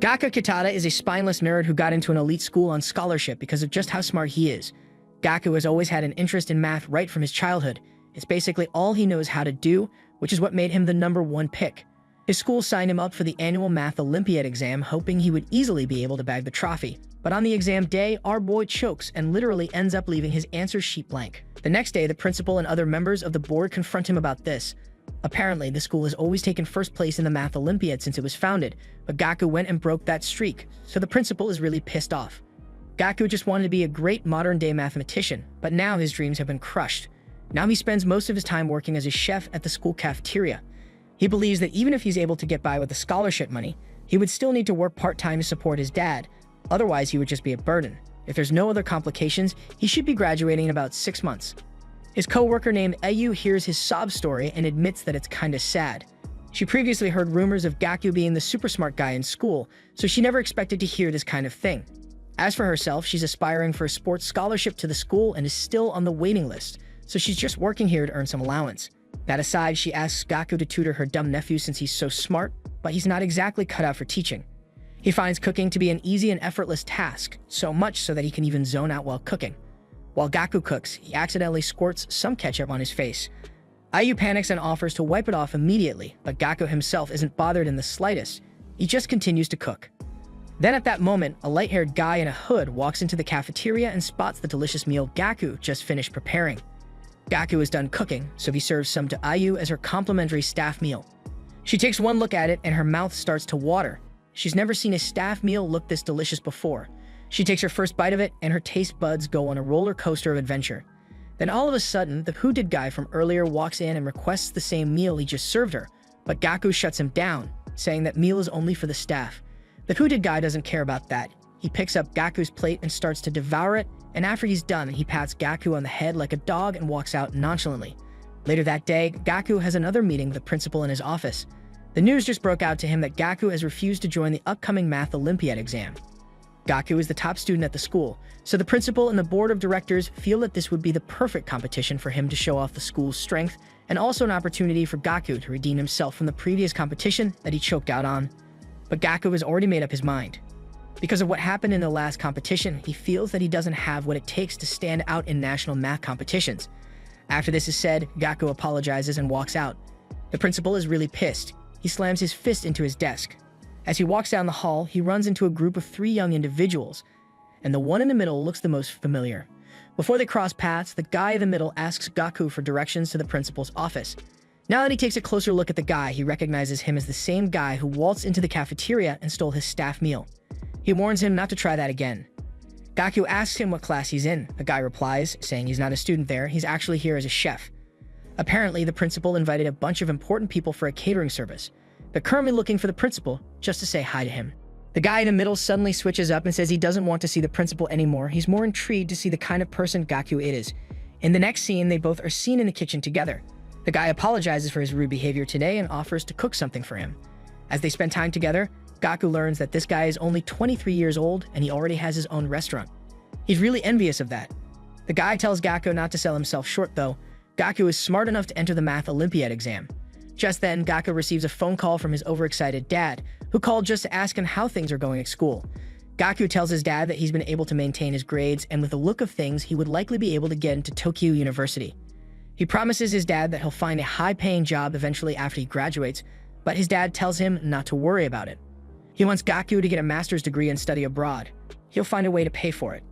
Gaku Kitada is a spineless nerd who got into an elite school on scholarship because of just how smart he is. Gaku has always had an interest in math right from his childhood. It's basically all he knows how to do, which is what made him the #1 pick. His school signed him up for the annual Math Olympiad exam, hoping he would easily be able to bag the trophy. But on the exam day, our boy chokes and literally ends up leaving his answer sheet blank. The next day, the principal and other members of the board confront him about this. Apparently, the school has always taken first place in the Math Olympiad since it was founded, but Gaku went and broke that streak, so the principal is really pissed off. Gaku just wanted to be a great modern-day mathematician, but now his dreams have been crushed. Now he spends most of his time working as a chef at the school cafeteria. He believes that even if he's able to get by with the scholarship money, he would still need to work part-time to support his dad. Otherwise, he would just be a burden. If there's no other complications, he should be graduating in about 6 months. His co-worker named Ayu hears his sob story and admits that it's kinda sad. She previously heard rumors of Gaku being the super smart guy in school, so she never expected to hear this kind of thing. As for herself, she's aspiring for a sports scholarship to the school and is still on the waiting list, so she's just working here to earn some allowance. That aside, she asks Gaku to tutor her dumb nephew since he's so smart, but he's not exactly cut out for teaching. He finds cooking to be an easy and effortless task, so much so that he can even zone out while cooking. While Gaku cooks, he accidentally squirts some ketchup on his face. Ayu panics and offers to wipe it off immediately, but Gaku himself isn't bothered in the slightest. He just continues to cook. Then at that moment, a light-haired guy in a hood walks into the cafeteria and spots the delicious meal Gaku just finished preparing. Gaku is done cooking, so he serves some to Ayu as her complimentary staff meal. She takes one look at it and her mouth starts to water. She's never seen a staff meal look this delicious before. She takes her first bite of it and her taste buds go on a roller coaster of adventure. Then all of a sudden, the hooded guy from earlier walks in and requests the same meal he just served her, but Gaku shuts him down, saying that meal is only for the staff. The hooded guy doesn't care about that. He picks up Gaku's plate and starts to devour it, and after he's done, he pats Gaku on the head like a dog and walks out nonchalantly. Later that day, Gaku has another meeting with the principal in his office. The news just broke out to him that Gaku has refused to join the upcoming Math Olympiad exam. Gaku is the top student at the school, so the principal and the board of directors feel that this would be the perfect competition for him to show off the school's strength, and also an opportunity for Gaku to redeem himself from the previous competition that he choked out on. But Gaku has already made up his mind. Because of what happened in the last competition, he feels that he doesn't have what it takes to stand out in national math competitions. After this is said, Gaku apologizes and walks out. The principal is really pissed. He slams his fist into his desk. As he walks down the hall, he runs into a group of 3 young individuals, and the one in the middle looks the most familiar. Before they cross paths, the guy in the middle asks Gaku for directions to the principal's office. Now that he takes a closer look at the guy, he recognizes him as the same guy who waltzed into the cafeteria and stole his staff meal. He warns him not to try that again. Gaku asks him what class he's in. The guy replies, saying he's not a student there, he's actually here as a chef. Apparently, the principal invited a bunch of important people for a catering service. They're currently looking for the principal, just to say hi to him. The guy in the middle suddenly switches up and says he doesn't want to see the principal anymore. He's more intrigued to see the kind of person Gaku is. In the next scene, they both are seen in the kitchen together. The guy apologizes for his rude behavior today and offers to cook something for him. As they spend time together, Gaku learns that this guy is only 23 years old and he already has his own restaurant. He's really envious of that. The guy tells Gaku not to sell himself short though. Gaku is smart enough to enter the Math Olympiad exam. Just then, Gaku receives a phone call from his overexcited dad, who called just to ask him how things are going at school. Gaku tells his dad that he's been able to maintain his grades, and with the look of things, he would likely be able to get into Tokyo University. He promises his dad that he'll find a high-paying job eventually after he graduates, but his dad tells him not to worry about it. He wants Gaku to get a master's degree and study abroad. He'll find a way to pay for it.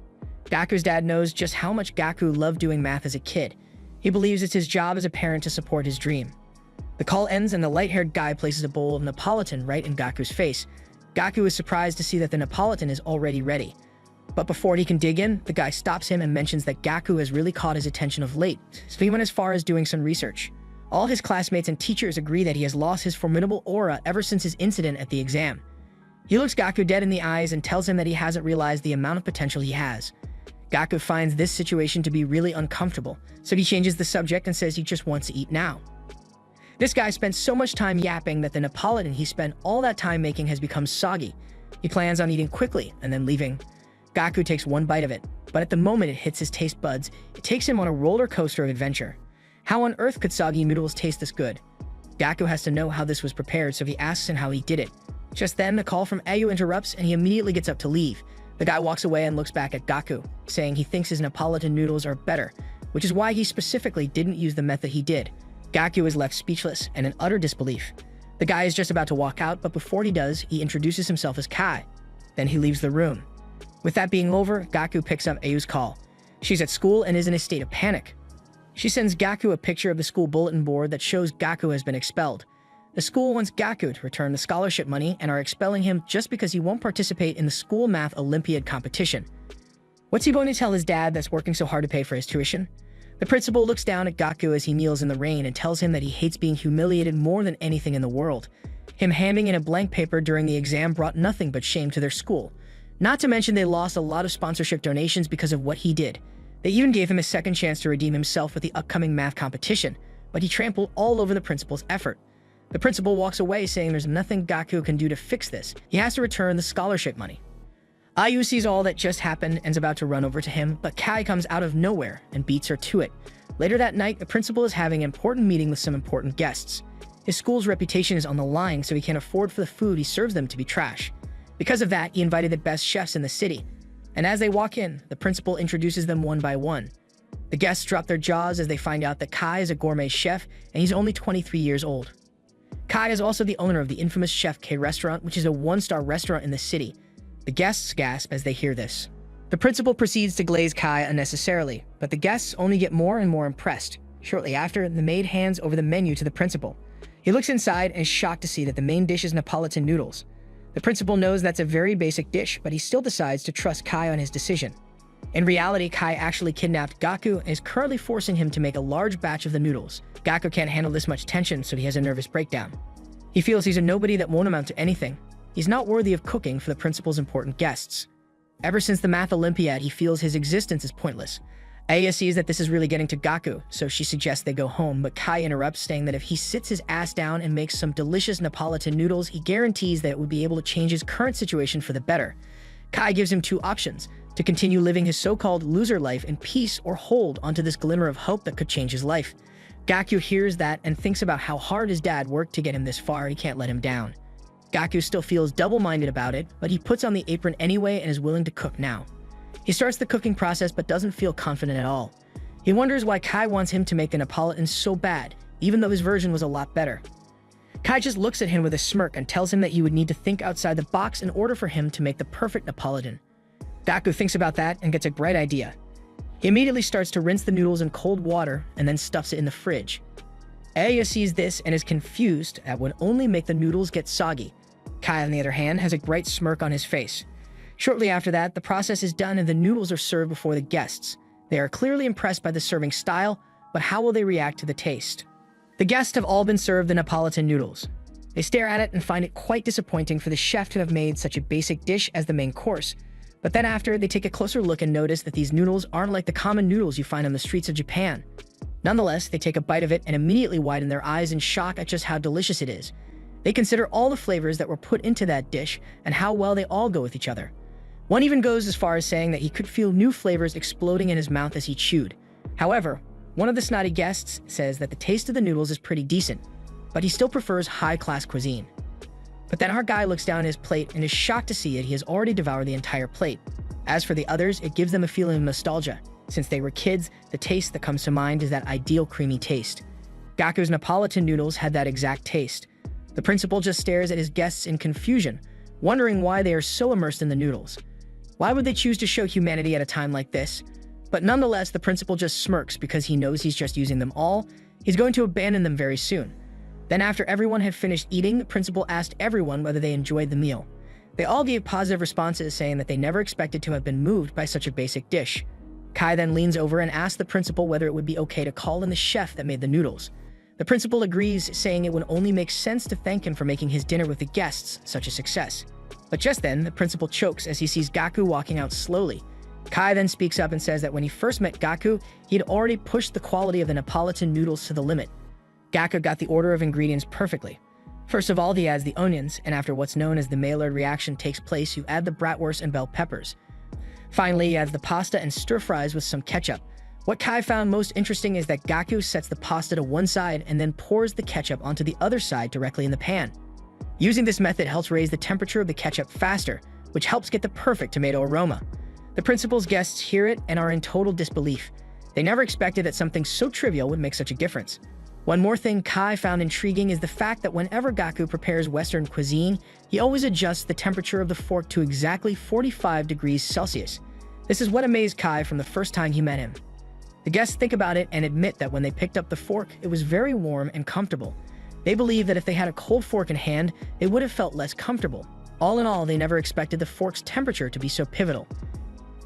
Gaku's dad knows just how much Gaku loved doing math as a kid. He believes it's his job as a parent to support his dream. The call ends and the light-haired guy places a bowl of Neapolitan right in Gaku's face. Gaku is surprised to see that the Neapolitan is already ready. But before he can dig in, the guy stops him and mentions that Gaku has really caught his attention of late, so he went as far as doing some research. All his classmates and teachers agree that he has lost his formidable aura ever since his incident at the exam. He looks Gaku dead in the eyes and tells him that he hasn't realized the amount of potential he has. Gaku finds this situation to be really uncomfortable, so he changes the subject and says he just wants to eat now. This guy spent so much time yapping that the Neapolitan he spent all that time making has become soggy. He plans on eating quickly and then leaving. Gaku takes one bite of it, but at the moment it hits his taste buds, it takes him on a roller coaster of adventure. How on earth could soggy noodles taste this good? Gaku has to know how this was prepared, so he asks him how he did it. Just then, a call from Ayu interrupts and he immediately gets up to leave. The guy walks away and looks back at Gaku, saying he thinks his Neapolitan noodles are better, which is why he specifically didn't use the method he did. Gaku is left speechless and in utter disbelief. The guy is just about to walk out, but before he does, he introduces himself as Kai. Then he leaves the room. With that being over, Gaku picks up Ayu's call. She's at school and is in a state of panic. She sends Gaku a picture of the school bulletin board that shows Gaku has been expelled. The school wants Gaku to return the scholarship money and are expelling him just because he won't participate in the school math Olympiad competition. What's he going to tell his dad that's working so hard to pay for his tuition? The principal looks down at Gaku as he kneels in the rain and tells him that he hates being humiliated more than anything in the world. Him handing in a blank paper during the exam brought nothing but shame to their school. Not to mention they lost a lot of sponsorship donations because of what he did. They even gave him a second chance to redeem himself with the upcoming math competition, but he trampled all over the principal's effort. The principal walks away saying there's nothing Gaku can do to fix this. He has to return the scholarship money. Ayu sees all that just happened and is about to run over to him, but Kai comes out of nowhere and beats her to it. Later that night, the principal is having an important meeting with some important guests. His school's reputation is on the line, so he can't afford for the food he serves them to be trash. Because of that, he invited the best chefs in the city. And as they walk in, the principal introduces them one by one. The guests drop their jaws as they find out that Kai is a gourmet chef and he's only 23 years old. Kai is also the owner of the infamous Chef K restaurant, which is a one-star restaurant in the city. The guests gasp as they hear this. The principal proceeds to glaze Kai unnecessarily, but the guests only get more and more impressed. Shortly after, the maid hands over the menu to the principal. He looks inside and is shocked to see that the main dish is Neapolitan noodles. The principal knows that's a very basic dish, but he still decides to trust Kai on his decision. In reality, Kai actually kidnapped Gaku and is currently forcing him to make a large batch of the noodles. Gaku can't handle this much tension, so he has a nervous breakdown. He feels he's a nobody that won't amount to anything. He's not worthy of cooking for the principal's important guests. Ever since the Math Olympiad, he feels his existence is pointless. Aya sees that this is really getting to Gaku, so she suggests they go home, but Kai interrupts, saying that if he sits his ass down and makes some delicious Neapolitan noodles, he guarantees that it would be able to change his current situation for the better. Kai gives him two options: to continue living his so-called loser life in peace or hold onto this glimmer of hope that could change his life. Gaku hears that and thinks about how hard his dad worked to get him this far and he can't let him down. Gaku still feels double-minded about it, but he puts on the apron anyway and is willing to cook now. He starts the cooking process but doesn't feel confident at all. He wonders why Kai wants him to make the Neapolitan so bad, even though his version was a lot better. Kai just looks at him with a smirk and tells him that he would need to think outside the box in order for him to make the perfect Neapolitan. Gaku thinks about that and gets a bright idea. He immediately starts to rinse the noodles in cold water and then stuffs it in the fridge. Aya sees this and is confused that would only make the noodles get soggy. Kai, on the other hand, has a bright smirk on his face. Shortly after that, the process is done and the noodles are served before the guests. They are clearly impressed by the serving style, but how will they react to the taste? The guests have all been served the Neapolitan noodles. They stare at it and find it quite disappointing for the chef to have made such a basic dish as the main course. But then after, they take a closer look and notice that these noodles aren't like the common noodles you find on the streets of Japan. Nonetheless, they take a bite of it and immediately widen their eyes in shock at just how delicious it is. They consider all the flavors that were put into that dish and how well they all go with each other. One even goes as far as saying that he could feel new flavors exploding in his mouth as he chewed. However, one of the snotty guests says that the taste of the noodles is pretty decent, but he still prefers high-class cuisine. But then our guy looks down at his plate and is shocked to see that he has already devoured the entire plate. As for the others, it gives them a feeling of nostalgia. Since they were kids, the taste that comes to mind is that ideal creamy taste. Gaku's Neapolitan noodles had that exact taste. The principal just stares at his guests in confusion, wondering why they are so immersed in the noodles. Why would they choose to show humanity at a time like this? But nonetheless, the principal just smirks because he knows he's just using them all. He's going to abandon them very soon. Then after everyone had finished eating, the principal asked everyone whether they enjoyed the meal. They all gave positive responses, saying that they never expected to have been moved by such a basic dish. Kai then leans over and asks the principal whether it would be okay to call in the chef that made the noodles. The principal agrees, saying it would only make sense to thank him for making his dinner with the guests such a success. But just then, the principal chokes as he sees Gaku walking out slowly. Kai then speaks up and says that when he first met Gaku, he had already pushed the quality of the Neapolitan noodles to the limit. Gaku got the order of ingredients perfectly. First of all, he adds the onions, and after what's known as the Maillard reaction takes place, you add the bratwurst and bell peppers. Finally, he adds the pasta and stir-fries with some ketchup. What Kai found most interesting is that Gaku sets the pasta to one side and then pours the ketchup onto the other side directly in the pan. Using this method helps raise the temperature of the ketchup faster, which helps get the perfect tomato aroma. The principal's guests hear it and are in total disbelief. They never expected that something so trivial would make such a difference. One more thing Kai found intriguing is the fact that whenever Gaku prepares Western cuisine, he always adjusts the temperature of the fork to exactly 45 degrees Celsius. This is what amazed Kai from the first time he met him. The guests think about it and admit that when they picked up the fork, it was very warm and comfortable. They believe that if they had a cold fork in hand, they would have felt less comfortable. All in all, they never expected the fork's temperature to be so pivotal.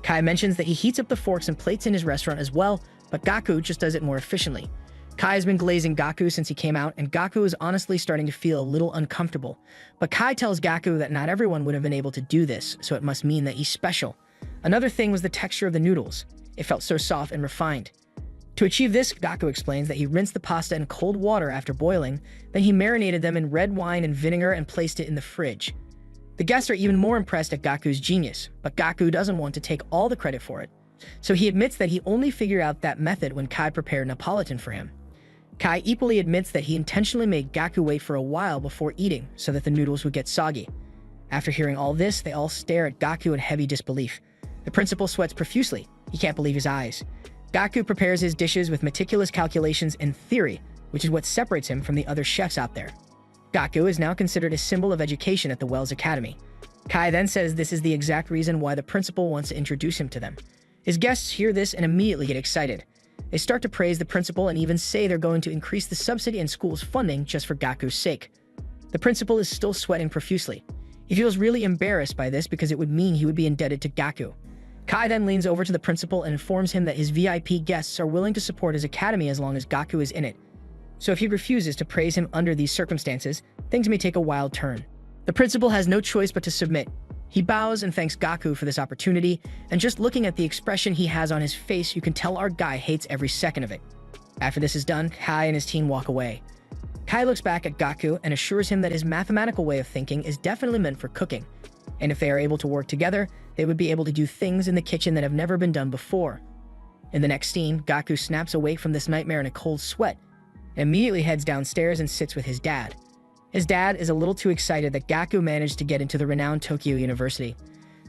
Kai mentions that he heats up the forks and plates in his restaurant as well, but Gaku just does it more efficiently. Kai has been glazing Gaku since he came out, and Gaku is honestly starting to feel a little uncomfortable. But Kai tells Gaku that not everyone would have been able to do this, so it must mean that he's special. Another thing was the texture of the noodles. It felt so soft and refined. To achieve this, Gaku explains that he rinsed the pasta in cold water after boiling, then he marinated them in red wine and vinegar and placed it in the fridge. The guests are even more impressed at Gaku's genius, but Gaku doesn't want to take all the credit for it. So he admits that he only figured out that method when Kai prepared Neapolitan for him. Kai equally admits that he intentionally made Gaku wait for a while before eating so that the noodles would get soggy. After hearing all this, they all stare at Gaku in heavy disbelief. The principal sweats profusely. He can't believe his eyes. Gaku prepares his dishes with meticulous calculations and theory, which is what separates him from the other chefs out there. Gaku is now considered a symbol of education at the Wells Academy. Kai then says this is the exact reason why the principal wants to introduce him to them. His guests hear this and immediately get excited. They start to praise the principal and even say they're going to increase the subsidy and school's funding just for Gaku's sake. The principal is still sweating profusely. He feels really embarrassed by this because it would mean he would be indebted to Gaku. Kai then leans over to the principal and informs him that his VIP guests are willing to support his academy as long as Gaku is in it. So if he refuses to praise him under these circumstances, things may take a wild turn. The principal has no choice but to submit. He bows and thanks Gaku for this opportunity, and just looking at the expression he has on his face, you can tell our guy hates every second of it. After this is done, Kai and his team walk away. Kai looks back at Gaku and assures him that his mathematical way of thinking is definitely meant for cooking, and if they are able to work together, they would be able to do things in the kitchen that have never been done before. In the next scene, Gaku snaps awake from this nightmare in a cold sweat, and immediately heads downstairs and sits with his dad. His dad is a little too excited that Gaku managed to get into the renowned Tokyo University.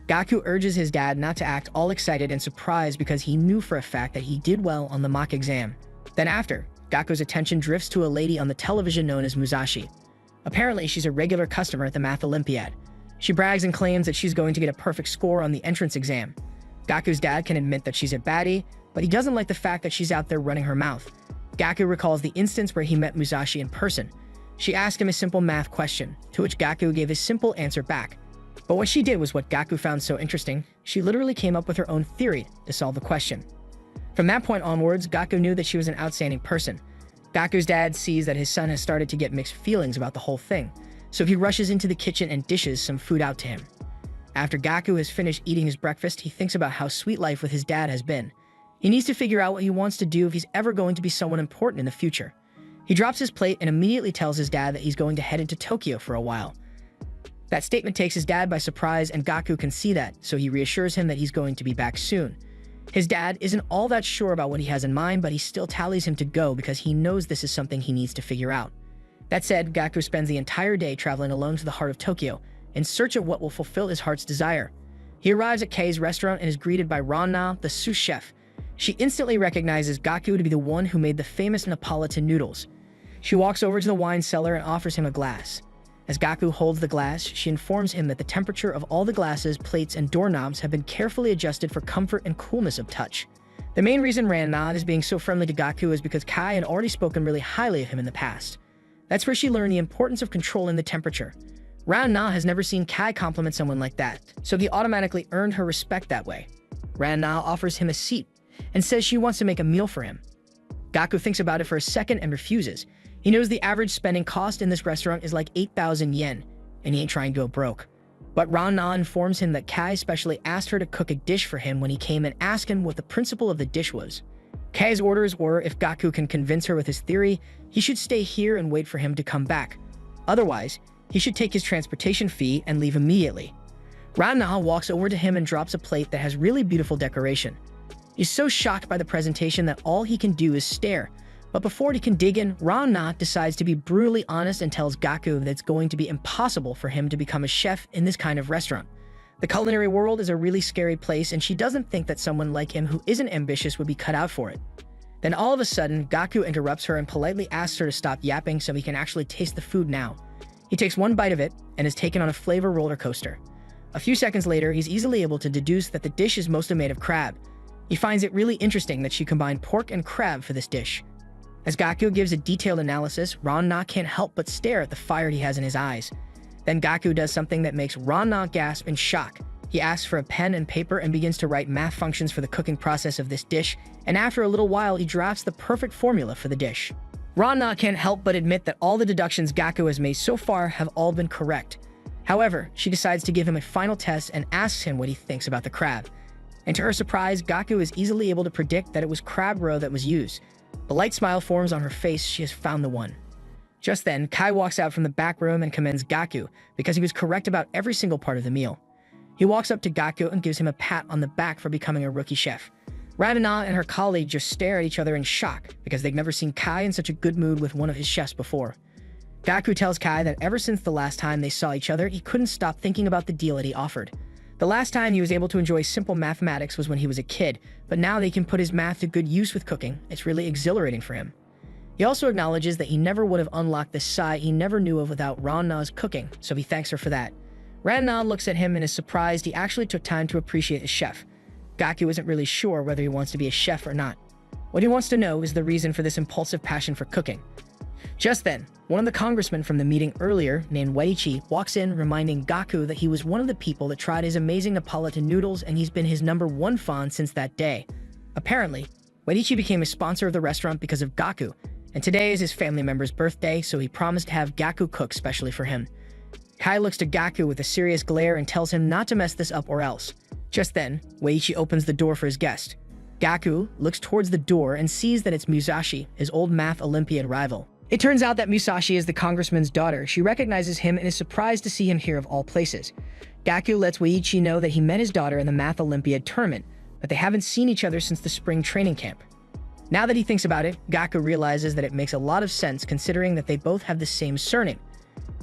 Gaku urges his dad not to act all excited and surprised because he knew for a fact that he did well on the mock exam. Then after, Gaku's attention drifts to a lady on the television known as Musashi. Apparently, she's a regular customer at the Math Olympiad. She brags and claims that she's going to get a perfect score on the entrance exam. Gaku's dad can admit that she's a baddie, but he doesn't like the fact that she's out there running her mouth. Gaku recalls the instance where he met Musashi in person. She asked him a simple math question, to which Gaku gave his simple answer back. But what she did was what Gaku found so interesting. She literally came up with her own theory to solve the question. From that point onwards, Gaku knew that she was an outstanding person. Gaku's dad sees that his son has started to get mixed feelings about the whole thing, so he rushes into the kitchen and dishes some food out to him. After Gaku has finished eating his breakfast, he thinks about how sweet life with his dad has been. He needs to figure out what he wants to do if he's ever going to be someone important in the future. He drops his plate and immediately tells his dad that he's going to head into Tokyo for a while. That statement takes his dad by surprise, and Gaku can see that, so he reassures him that he's going to be back soon. His dad isn't all that sure about what he has in mind, but he still tallies him to go because he knows this is something he needs to figure out. That said, Gaku spends the entire day traveling alone to the heart of Tokyo, in search of what will fulfill his heart's desire. He arrives at Kei's restaurant and is greeted by Ran-na, the sous chef. She instantly recognizes Gaku to be the one who made the famous Neapolitan noodles. She walks over to the wine cellar and offers him a glass. As Gaku holds the glass, she informs him that the temperature of all the glasses, plates, and doorknobs have been carefully adjusted for comfort and coolness of touch. The main reason Ran-na is being so friendly to Gaku is because Kai had already spoken really highly of him in the past. That's where she learned the importance of controlling the temperature. Ran-na has never seen Kai compliment someone like that, so he automatically earned her respect that way. Ran-na offers him a seat and says she wants to make a meal for him. Gaku thinks about it for a second and refuses. He knows the average spending cost in this restaurant is like 8,000 yen, and he ain't trying to go broke. But Ran-na informs him that Kai specially asked her to cook a dish for him when he came and asked him what the principle of the dish was. Kai's orders were if Gaku can convince her with his theory, he should stay here and wait for him to come back. Otherwise, he should take his transportation fee and leave immediately. Ran-na walks over to him and drops a plate that has really beautiful decoration. He's so shocked by the presentation that all he can do is stare, But before he can dig in, Ran-Na decides to be brutally honest and tells Gaku that it's going to be impossible for him to become a chef in this kind of restaurant. The culinary world is a really scary place, and she doesn't think that someone like him who isn't ambitious would be cut out for it. Then all of a sudden, Gaku interrupts her and politely asks her to stop yapping so he can actually taste the food now. He takes one bite of it and is taken on a flavor roller coaster. A few seconds later, he's easily able to deduce that the dish is mostly made of crab. He finds it really interesting that she combined pork and crab for this dish. As Gaku gives a detailed analysis, Ran-Na can't help but stare at the fire he has in his eyes. Then Gaku does something that makes Ran-Na gasp in shock. He asks for a pen and paper and begins to write math functions for the cooking process of this dish, and after a little while, he drafts the perfect formula for the dish. Ran-Na can't help but admit that all the deductions Gaku has made so far have all been correct. However, she decides to give him a final test and asks him what he thinks about the crab. And to her surprise, Gaku is easily able to predict that it was crab roe that was used. A light smile forms on her face. She has found the one. Just then, Kai walks out from the back room and commends Gaku because he was correct about every single part of the meal. He walks up to Gaku and gives him a pat on the back for becoming a rookie chef. Ran-Na and her colleague just stare at each other in shock because they've never seen Kai in such a good mood with one of his chefs before. Gaku tells Kai that ever since the last time they saw each other, he couldn't stop thinking about the deal that he offered. The last time he was able to enjoy simple mathematics was when he was a kid, but now they can put his math to good use with cooking. It's really exhilarating for him. He also acknowledges that he never would have unlocked this side he never knew of without Ran-Na's cooking, so he thanks her for that. Ran-Na looks at him and is surprised he actually took time to appreciate his chef. Gaku isn't really sure whether he wants to be a chef or not. What he wants to know is the reason for this impulsive passion for cooking. Just then, one of the congressmen from the meeting earlier, named Weiichi, walks in reminding Gaku that he was one of the people that tried his amazing Neapolitan noodles and he's been his #1 fan since that day. Apparently, Weiichi became a sponsor of the restaurant because of Gaku, and today is his family member's birthday, so he promised to have Gaku cook specially for him. Kai looks to Gaku with a serious glare and tells him not to mess this up or else. Just then, Weiichi opens the door for his guest. Gaku looks towards the door and sees that it's Musashi, his old math Olympiad rival. It turns out that Musashi is the congressman's daughter. She recognizes him and is surprised to see him here of all places. Gaku lets Weiichi know that he met his daughter in the Math Olympiad tournament, but they haven't seen each other since the spring training camp. Now that he thinks about it, Gaku realizes that it makes a lot of sense considering that they both have the same surname.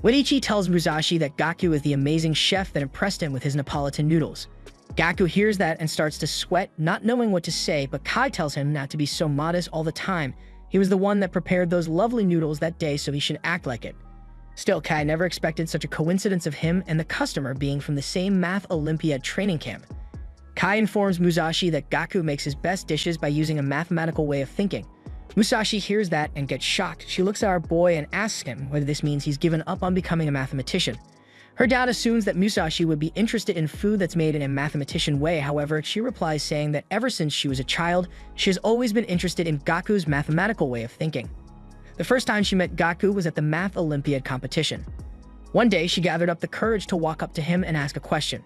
Weiichi tells Musashi that Gaku is the amazing chef that impressed him with his Neapolitan noodles. Gaku hears that and starts to sweat, not knowing what to say, but Kai tells him not to be so modest all the time. He was the one that prepared those lovely noodles that day, so he should act like it. Still, Kai never expected such a coincidence of him and the customer being from the same Math Olympiad training camp. Kai informs Musashi that Gaku makes his best dishes by using a mathematical way of thinking. Musashi hears that and gets shocked. She looks at our boy and asks him whether this means he's given up on becoming a mathematician. Her dad assumes that Musashi would be interested in food that's made in a mathematician way. However, she replies saying that ever since she was a child, she has always been interested in Gaku's mathematical way of thinking. The first time she met Gaku was at the Math Olympiad competition. One day, she gathered up the courage to walk up to him and ask a question.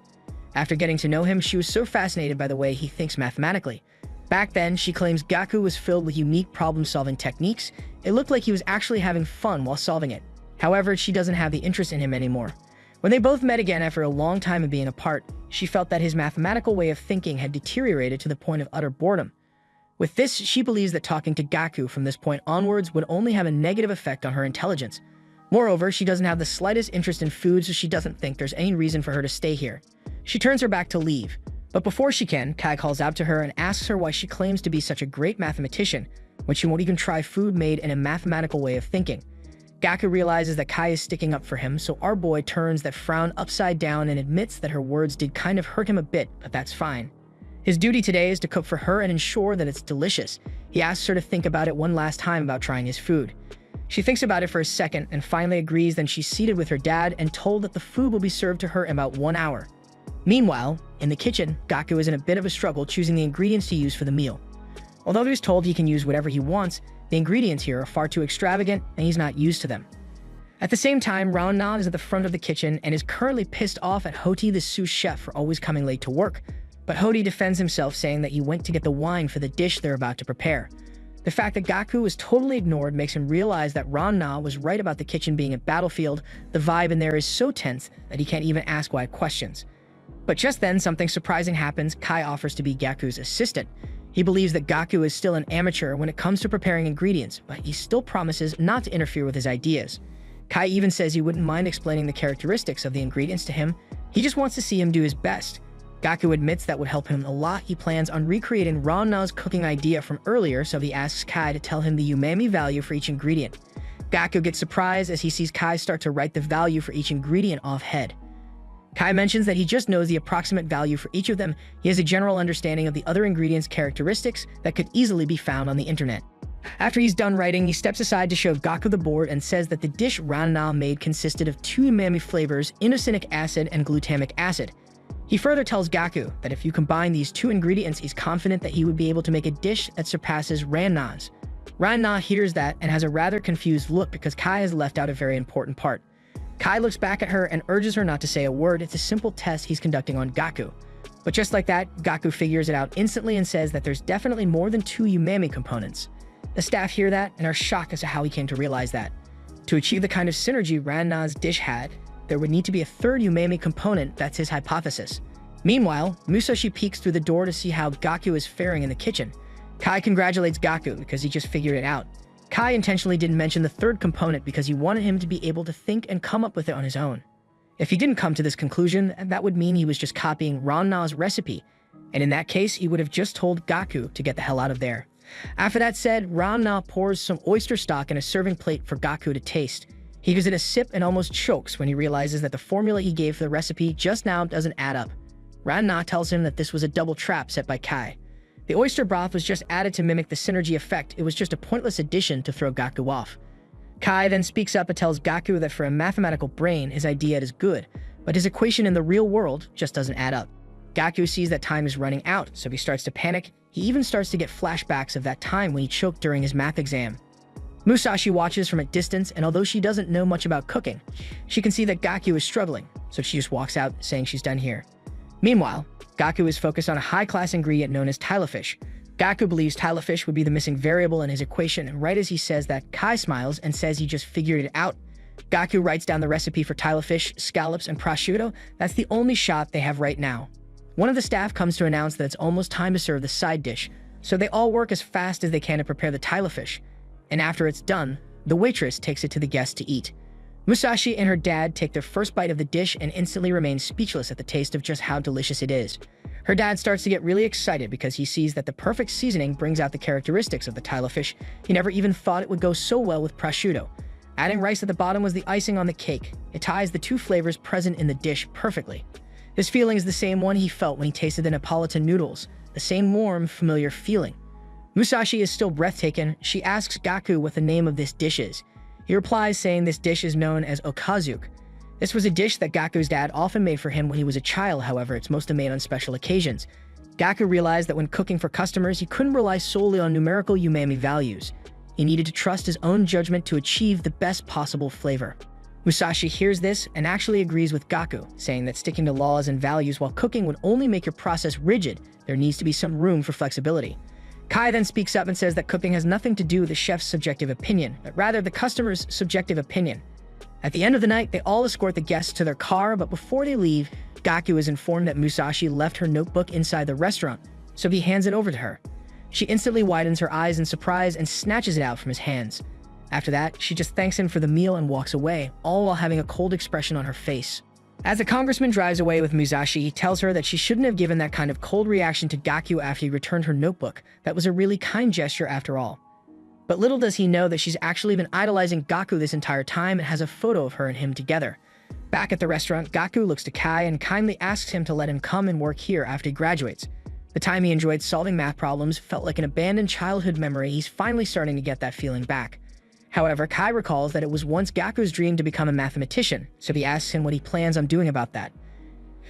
After getting to know him, she was so fascinated by the way he thinks mathematically. Back then, she claims Gaku was filled with unique problem-solving techniques. It looked like he was actually having fun while solving it. However, she doesn't have the interest in him anymore. When they both met again after a long time of being apart, she felt that his mathematical way of thinking had deteriorated to the point of utter boredom. With this, she believes that talking to Gaku from this point onwards would only have a negative effect on her intelligence. Moreover, she doesn't have the slightest interest in food, so she doesn't think there's any reason for her to stay here. She turns her back to leave. But before she can, Kai calls out to her and asks her why she claims to be such a great mathematician when she won't even try food made in a mathematical way of thinking. Gaku realizes that Kai is sticking up for him, so our boy turns that frown upside down and admits that her words did kind of hurt him a bit, but that's fine. His duty today is to cook for her and ensure that it's delicious. He asks her to think about it one last time about trying his food. She thinks about it for a second and finally agrees. Then she's seated with her dad and told that the food will be served to her in about 1 hour. Meanwhile, in the kitchen, Gaku is in a bit of a struggle choosing the ingredients to use for the meal. Although he's told he can use whatever he wants, the ingredients here are far too extravagant and he's not used to them. At the same time, Ran-Na is at the front of the kitchen and is currently pissed off at Hoti, the sous chef, for always coming late to work. But Hoti defends himself, saying that he went to get the wine for the dish they're about to prepare. The fact that Gaku was totally ignored makes him realize that Ran-Na was right about the kitchen being a battlefield. The vibe in there is so tense that he can't even ask why questions. But just then, something surprising happens. Kai offers to be Gaku's assistant. He believes that Gaku is still an amateur when it comes to preparing ingredients, but he still promises not to interfere with his ideas. Kai even says he wouldn't mind explaining the characteristics of the ingredients to him. He just wants to see him do his best. Gaku admits that would help him a lot. He plans on recreating Ran-Na's cooking idea from earlier, so he asks Kai to tell him the umami value for each ingredient. Gaku gets surprised as he sees Kai start to write the value for each ingredient offhand. Kai mentions that he just knows the approximate value for each of them. He has a general understanding of the other ingredients' characteristics that could easily be found on the internet. After he's done writing, he steps aside to show Gaku the board and says that the dish Ran-Na made consisted of 2 umami flavors, inosinic acid and glutamic acid. He further tells Gaku that if you combine these 2 ingredients, he's confident that he would be able to make a dish that surpasses Ran-Na's. Ran-Na hears that and has a rather confused look because Kai has left out a very important part. Kai looks back at her and urges her not to say a word. It's a simple test he's conducting on Gaku. But just like that, Gaku figures it out instantly and says that there's definitely more than 2 umami components. The staff hear that and are shocked as to how he came to realize that. To achieve the kind of synergy Ran-Na's dish had, there would need to be a 3rd umami component. That's his hypothesis. Meanwhile, Musashi peeks through the door to see how Gaku is faring in the kitchen. Kai congratulates Gaku because he just figured it out. Kai intentionally didn't mention the 3rd component because he wanted him to be able to think and come up with it on his own. If he didn't come to this conclusion, that would mean he was just copying Ran-Na's recipe, and in that case, he would have just told Gaku to get the hell out of there. After that said, Ran-Na pours some oyster stock in a serving plate for Gaku to taste. He gives it a sip and almost chokes when he realizes that the formula he gave for the recipe just now doesn't add up. Ran-Na tells him that this was a double trap set by Kai. The oyster broth was just added to mimic the synergy effect. It was just a pointless addition to throw Gaku off. Kai then speaks up and tells Gaku that for a mathematical brain, his idea is good, but his equation in the real world just doesn't add up. Gaku sees that time is running out, so he starts to panic. He even starts to get flashbacks of that time when he choked during his math exam. Musashi watches from a distance, and although she doesn't know much about cooking, she can see that Gaku is struggling, so she just walks out saying she's done here. Meanwhile, Gaku is focused on a high-class ingredient known as tilafish. Gaku believes tilafish would be the missing variable in his equation, and right as he says that, Kai smiles and says he just figured it out. Gaku writes down the recipe for tilafish, scallops, and prosciutto. That's the only shot they have right now. One of the staff comes to announce that it's almost time to serve the side dish, so they all work as fast as they can to prepare the tilafish. And after it's done, the waitress takes it to the guests to eat. Musashi and her dad take their first bite of the dish and instantly remain speechless at the taste of just how delicious it is. Her dad starts to get really excited because he sees that the perfect seasoning brings out the characteristics of the tilafish. He never even thought it would go so well with prosciutto. Adding rice at the bottom was the icing on the cake. It ties the 2 flavors present in the dish perfectly. This feeling is the same one he felt when he tasted the Neapolitan noodles, the same warm, familiar feeling. Musashi is still breathtaking. She asks Gaku what the name of this dish is. He replies saying this dish is known as okazuke. This was a dish that Gaku's dad often made for him when he was a child, however, it's mostly made on special occasions. Gaku realized that when cooking for customers, he couldn't rely solely on numerical umami values. He needed to trust his own judgment to achieve the best possible flavor. Musashi hears this and actually agrees with Gaku, saying that sticking to laws and values while cooking would only make your process rigid. There needs to be some room for flexibility. Kai then speaks up and says that cooking has nothing to do with the chef's subjective opinion, but rather the customer's subjective opinion. At the end of the night, they all escort the guests to their car, but before they leave, Gaku is informed that Musashi left her notebook inside the restaurant, so he hands it over to her. She instantly widens her eyes in surprise and snatches it out from his hands. After that, she just thanks him for the meal and walks away, all while having a cold expression on her face. As the congressman drives away with Musashi, he tells her that she shouldn't have given that kind of cold reaction to Gaku after he returned her notebook. That was a really kind gesture after all. But little does he know that she's actually been idolizing Gaku this entire time and has a photo of her and him together. Back at the restaurant, Gaku looks to Kai and kindly asks him to let him come and work here after he graduates. The time he enjoyed solving math problems felt like an abandoned childhood memory. He's finally starting to get that feeling back. However, Kai recalls that it was once Gaku's dream to become a mathematician, so he asks him what he plans on doing about that.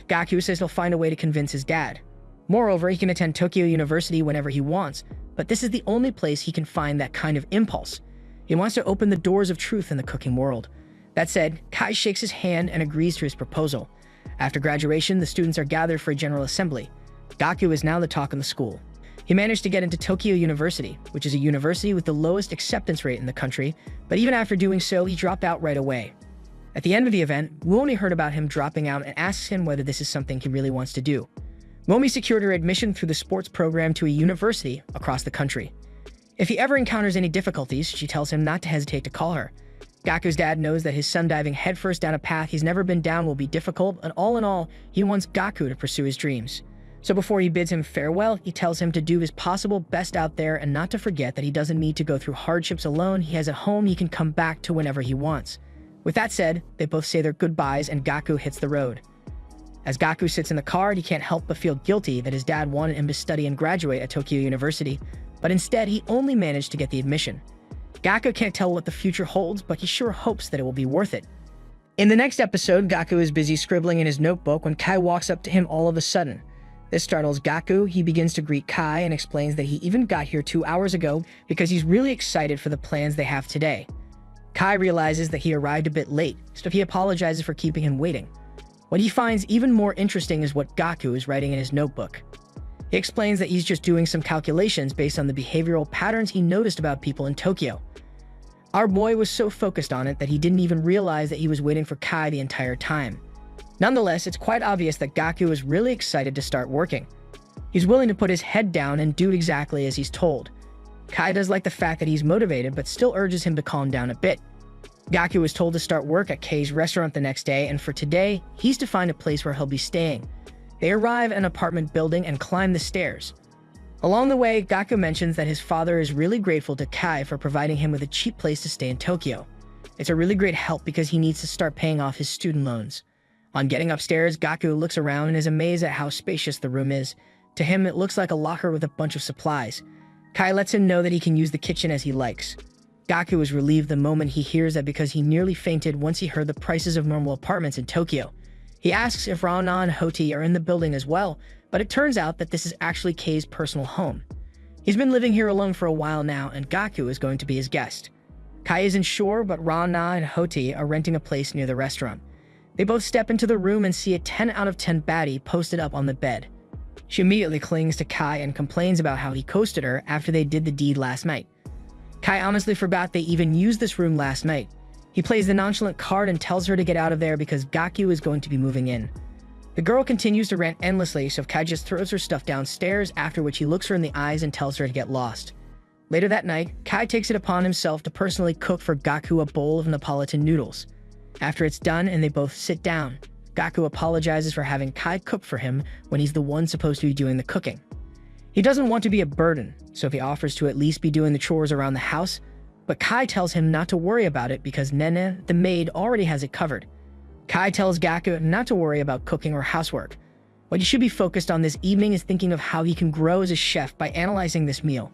Gaku says he'll find a way to convince his dad. Moreover, he can attend Tokyo University whenever he wants, but this is the only place he can find that kind of impulse. He wants to open the doors of truth in the cooking world. That said, Kai shakes his hand and agrees to his proposal. After graduation, the students are gathered for a general assembly. Gaku is now the talk in the school. He managed to get into Tokyo University, which is a university with the lowest acceptance rate in the country, but even after doing so, he dropped out right away. At the end of the event, Wu only heard about him dropping out and asks him whether this is something he really wants to do. Momi secured her admission through the sports program to a university across the country. If he ever encounters any difficulties, she tells him not to hesitate to call her. Gaku's dad knows that his son diving headfirst down a path he's never been down will be difficult, and all in all, he wants Gaku to pursue his dreams. So before he bids him farewell, he tells him to do his possible best out there and not to forget that he doesn't need to go through hardships alone. He has a home he can come back to whenever he wants. With that said, they both say their goodbyes and Gaku hits the road. As Gaku sits in the car, he can't help but feel guilty that his dad wanted him to study and graduate at Tokyo University, but instead he only managed to get the admission. Gaku can't tell what the future holds, but he sure hopes that it will be worth it. In the next episode, Gaku is busy scribbling in his notebook when Kai walks up to him all of a sudden. This startles Gaku. He begins to greet Kai and explains that he even got here 2 hours ago because he's really excited for the plans they have today. Kai realizes that he arrived a bit late, so he apologizes for keeping him waiting. What he finds even more interesting is what Gaku is writing in his notebook. He explains that he's just doing some calculations based on the behavioral patterns he noticed about people in Tokyo. Our boy was so focused on it that he didn't even realize that he was waiting for Kai the entire time. Nonetheless, it's quite obvious that Gaku is really excited to start working. He's willing to put his head down and do exactly as he's told. Kai does like the fact that he's motivated, but still urges him to calm down a bit. Gaku is told to start work at Kei's restaurant the next day, and for today, he's to find a place where he'll be staying. They arrive at an apartment building and climb the stairs. Along the way, Gaku mentions that his father is really grateful to Kai for providing him with a cheap place to stay in Tokyo. It's a really great help because he needs to start paying off his student loans. On getting upstairs, Gaku looks around and is amazed at how spacious the room is. To him, it looks like a locker with a bunch of supplies. Kai lets him know that he can use the kitchen as he likes. Gaku is relieved the moment he hears that because he nearly fainted once he heard the prices of normal apartments in Tokyo. He asks if Rana and Hoti are in the building as well, but it turns out that this is actually Kei's personal home. He's been living here alone for a while now, and Gaku is going to be his guest. Kai isn't sure, but Rana and Hoti are renting a place near the restaurant. They both step into the room and see a 10 out of 10 baddie posted up on the bed. She immediately clings to Kai and complains about how he coasted her after they did the deed last night. Kai honestly forgot they even used this room last night. He plays the nonchalant card and tells her to get out of there because Gaku is going to be moving in. The girl continues to rant endlessly, so Kai just throws her stuff downstairs, after which he looks her in the eyes and tells her to get lost. Later that night, Kai takes it upon himself to personally cook for Gaku a bowl of Neapolitan noodles. After it's done and they both sit down, Gaku apologizes for having Kai cook for him when he's the one supposed to be doing the cooking. He doesn't want to be a burden, so he offers to at least be doing the chores around the house, but Kai tells him not to worry about it because Nene, the maid, already has it covered. Kai tells Gaku not to worry about cooking or housework. What he should be focused on this evening is thinking of how he can grow as a chef by analyzing this meal.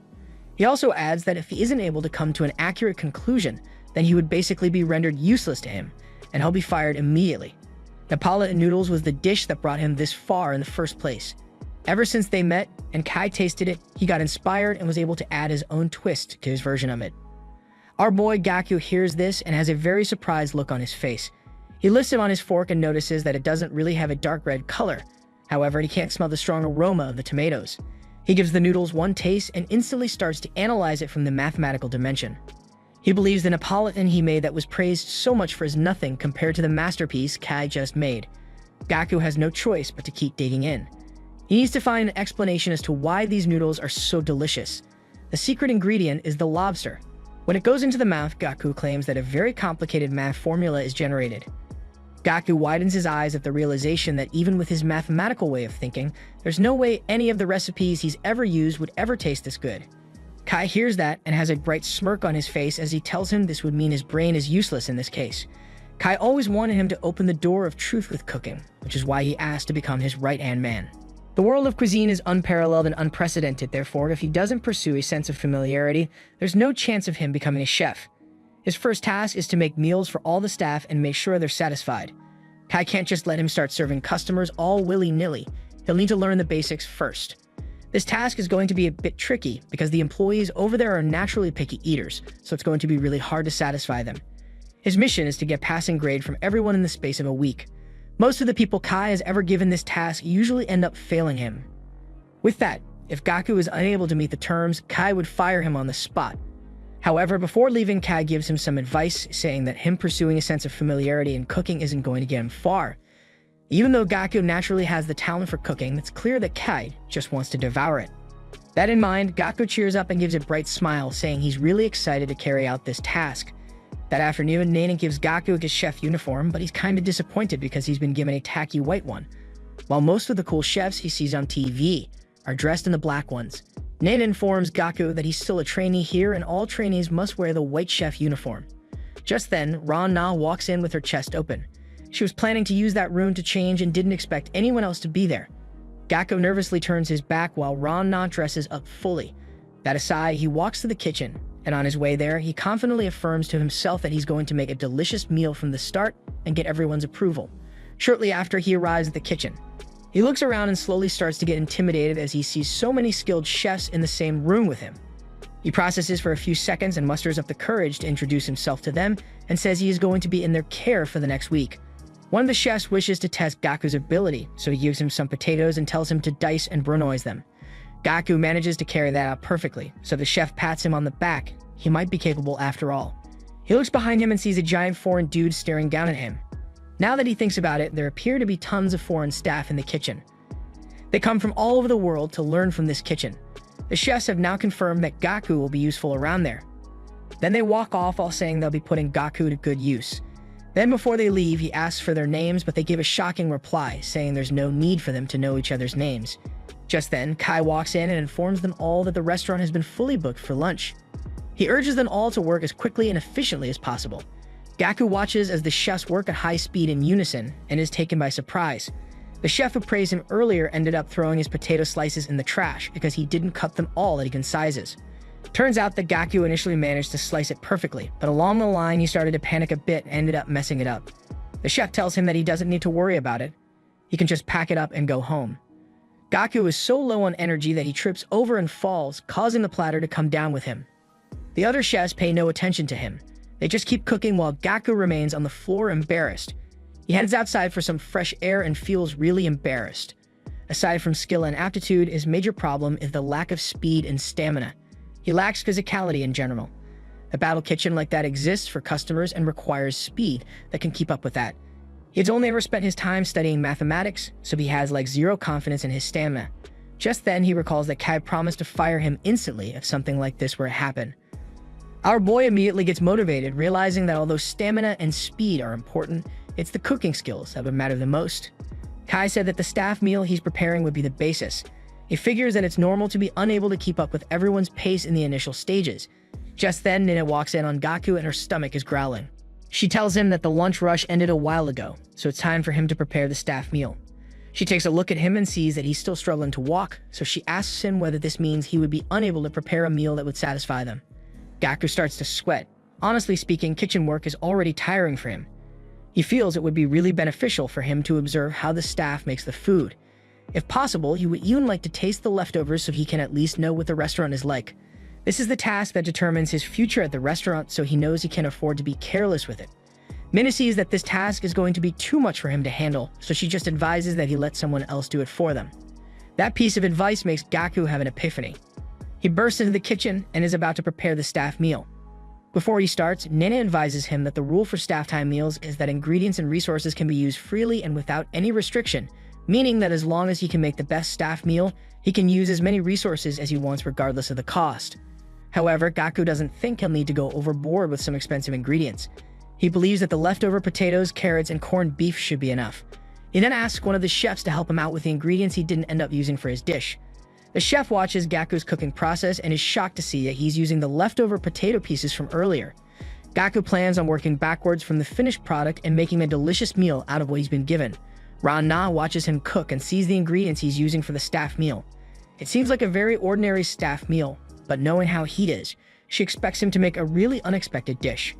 He also adds that if he isn't able to come to an accurate conclusion, then he would basically be rendered useless to him, and he'll be fired immediately. Neapolitan noodles was the dish that brought him this far in the first place. Ever since they met and Kai tasted it, he got inspired and was able to add his own twist to his version of it. Our boy Gaku hears this and has a very surprised look on his face. He lifts it on his fork and notices that it doesn't really have a dark red color. However, he can't smell the strong aroma of the tomatoes. He gives the noodles one taste and instantly starts to analyze it from the mathematical dimension. He believes the Neapolitan he made that was praised so much for is nothing compared to the masterpiece Kai just made. Gaku has no choice but to keep digging in. He needs to find an explanation as to why these noodles are so delicious. The secret ingredient is the lobster. When it goes into the mouth, Gaku claims that a very complicated math formula is generated. Gaku widens his eyes at the realization that even with his mathematical way of thinking, there's no way any of the recipes he's ever used would ever taste this good. Kai hears that and has a bright smirk on his face as he tells him this would mean his brain is useless in this case. Kai always wanted him to open the door of truth with cooking, which is why he asked to become his right-hand man. The world of cuisine is unparalleled and unprecedented, therefore, if he doesn't pursue a sense of familiarity, there's no chance of him becoming a chef. His first task is to make meals for all the staff and make sure they're satisfied. Kai can't just let him start serving customers all willy-nilly. He'll need to learn the basics first. This task is going to be a bit tricky because the employees over there are naturally picky eaters, so it's going to be really hard to satisfy them. His mission is to get passing grade from everyone in the space of a week. Most of the people Kai has ever given this task usually end up failing him. With that, if Gaku is unable to meet the terms, Kai would fire him on the spot. However, before leaving, Kai gives him some advice, saying that him pursuing a sense of familiarity in cooking isn't going to get him far. Even though Gaku naturally has the talent for cooking, it's clear that Kai just wants to devour it. That in mind, Gaku cheers up and gives a bright smile, saying he's really excited to carry out this task. That afternoon, Nana gives Gaku his chef uniform, but he's kinda disappointed because he's been given a tacky white one. While most of the cool chefs he sees on TV are dressed in the black ones. Nana informs Gaku that he's still a trainee here and all trainees must wear the white chef uniform. Just then, Ran-Na walks in with her chest open. She was planning to use that room to change and didn't expect anyone else to be there. Gaku nervously turns his back while Ran-Na dresses up fully. That aside, he walks to the kitchen, and on his way there, he confidently affirms to himself that he's going to make a delicious meal from the start and get everyone's approval. Shortly after, he arrives at the kitchen. He looks around and slowly starts to get intimidated as he sees so many skilled chefs in the same room with him. He processes for a few seconds and musters up the courage to introduce himself to them and says he is going to be in their care for the next week. One of the chefs wishes to test Gaku's ability, so he gives him some potatoes and tells him to dice and brunoise them. Gaku manages to carry that out perfectly, so the chef pats him on the back. He might be capable after all. He looks behind him and sees a giant foreign dude staring down at him. Now that he thinks about it, there appear to be tons of foreign staff in the kitchen. They come from all over the world to learn from this kitchen. The chefs have now confirmed that Gaku will be useful around there. Then they walk off while saying they'll be putting Gaku to good use. Then before they leave, he asks for their names, but they give a shocking reply, saying there's no need for them to know each other's names. Just then, Kai walks in and informs them all that the restaurant has been fully booked for lunch. He urges them all to work as quickly and efficiently as possible. Gaku watches as the chefs work at high speed in unison and is taken by surprise. The chef who praised him earlier ended up throwing his potato slices in the trash because he didn't cut them all at even sizes. Turns out that Gaku initially managed to slice it perfectly, but along the line he started to panic a bit and ended up messing it up. The chef tells him that he doesn't need to worry about it. He can just pack it up and go home. Gaku is so low on energy that he trips over and falls, causing the platter to come down with him. The other chefs pay no attention to him. They just keep cooking while Gaku remains on the floor embarrassed. He heads outside for some fresh air and feels really embarrassed. Aside from skill and aptitude, his major problem is the lack of speed and stamina. He lacks physicality in general. A battle kitchen like that exists for customers and requires speed that can keep up with that. He's only ever spent his time studying mathematics, so he has like zero confidence in his stamina. Just then, he recalls that Kai promised to fire him instantly if something like this were to happen. Our boy immediately gets motivated, realizing that although stamina and speed are important, it's the cooking skills that would matter the most. Kai said that the staff meal he's preparing would be the basis. He figures that it's normal to be unable to keep up with everyone's pace in the initial stages. Just then, Nina walks in on Gaku and her stomach is growling. She tells him that the lunch rush ended a while ago, so it's time for him to prepare the staff meal. She takes a look at him and sees that he's still struggling to walk, so she asks him whether this means he would be unable to prepare a meal that would satisfy them. Gaku starts to sweat. Honestly speaking, kitchen work is already tiring for him. He feels it would be really beneficial for him to observe how the staff makes the food. If possible, he would even like to taste the leftovers so he can at least know what the restaurant is like. This is the task that determines his future at the restaurant, so he knows he can't afford to be careless with it. Minna sees that this task is going to be too much for him to handle, so she just advises that he let someone else do it for them. That piece of advice makes Gaku have an epiphany. He bursts into the kitchen and is about to prepare the staff meal. Before he starts, Nana advises him that the rule for staff time meals is that ingredients and resources can be used freely and without any restriction, meaning that as long as he can make the best staff meal, he can use as many resources as he wants regardless of the cost. However, Gaku doesn't think he'll need to go overboard with some expensive ingredients. He believes that the leftover potatoes, carrots, and corned beef should be enough. He then asks one of the chefs to help him out with the ingredients he didn't end up using for his dish. The chef watches Gaku's cooking process and is shocked to see that he's using the leftover potato pieces from earlier. Gaku plans on working backwards from the finished product and making a delicious meal out of what he's been given. Ran-Na watches him cook and sees the ingredients he's using for the staff meal. It seems like a very ordinary staff meal, but knowing how he is, she expects him to make a really unexpected dish.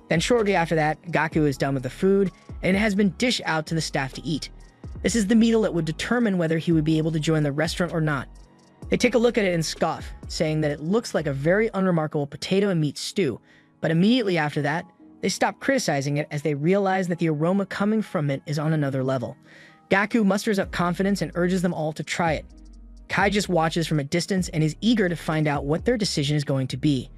Then shortly after that, Gaku is done with the food and it has been dished out to the staff to eat. This is the meal that would determine whether he would be able to join the restaurant or not. They take a look at it and scoff, saying that it looks like a very unremarkable potato and meat stew, but immediately after that, they stop criticizing it as they realize that the aroma coming from it is on another level. Gaku musters up confidence and urges them all to try it. Kai just watches from a distance and is eager to find out what their decision is going to be.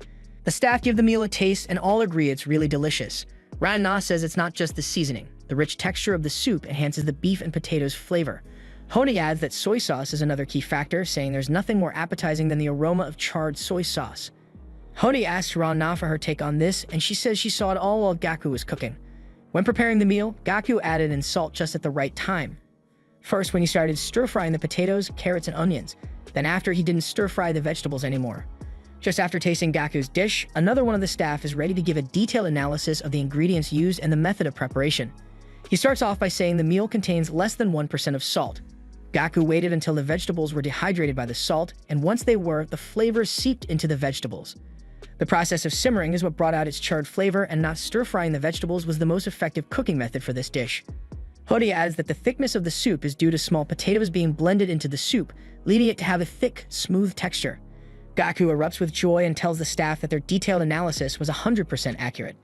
The staff give the meal a taste and all agree it's really delicious. Ran-Na says it's not just the seasoning, The rich texture of the soup enhances the beef and potatoes flavor. Honi adds that soy sauce is another key factor, saying there's nothing more appetizing than the aroma of charred soy sauce. Honi asks Rana for her take on this, and she says she saw it all while Gaku was cooking. When preparing the meal, Gaku added in salt just at the right time. First, when he started stir-frying the potatoes, carrots, and onions. Then after, he didn't stir-fry the vegetables anymore. Just after tasting Gaku's dish, another one of the staff is ready to give a detailed analysis of the ingredients used and the method of preparation. He starts off by saying the meal contains less than 1% of salt. Gaku waited until the vegetables were dehydrated by the salt, and once they were, the flavor seeped into the vegetables. The process of simmering is what brought out its charred flavor, and not stir-frying the vegetables was the most effective cooking method for this dish. Hodi adds that the thickness of the soup is due to small potatoes being blended into the soup, leading it to have a thick, smooth texture. Gaku erupts with joy and tells the staff that their detailed analysis was 100% accurate.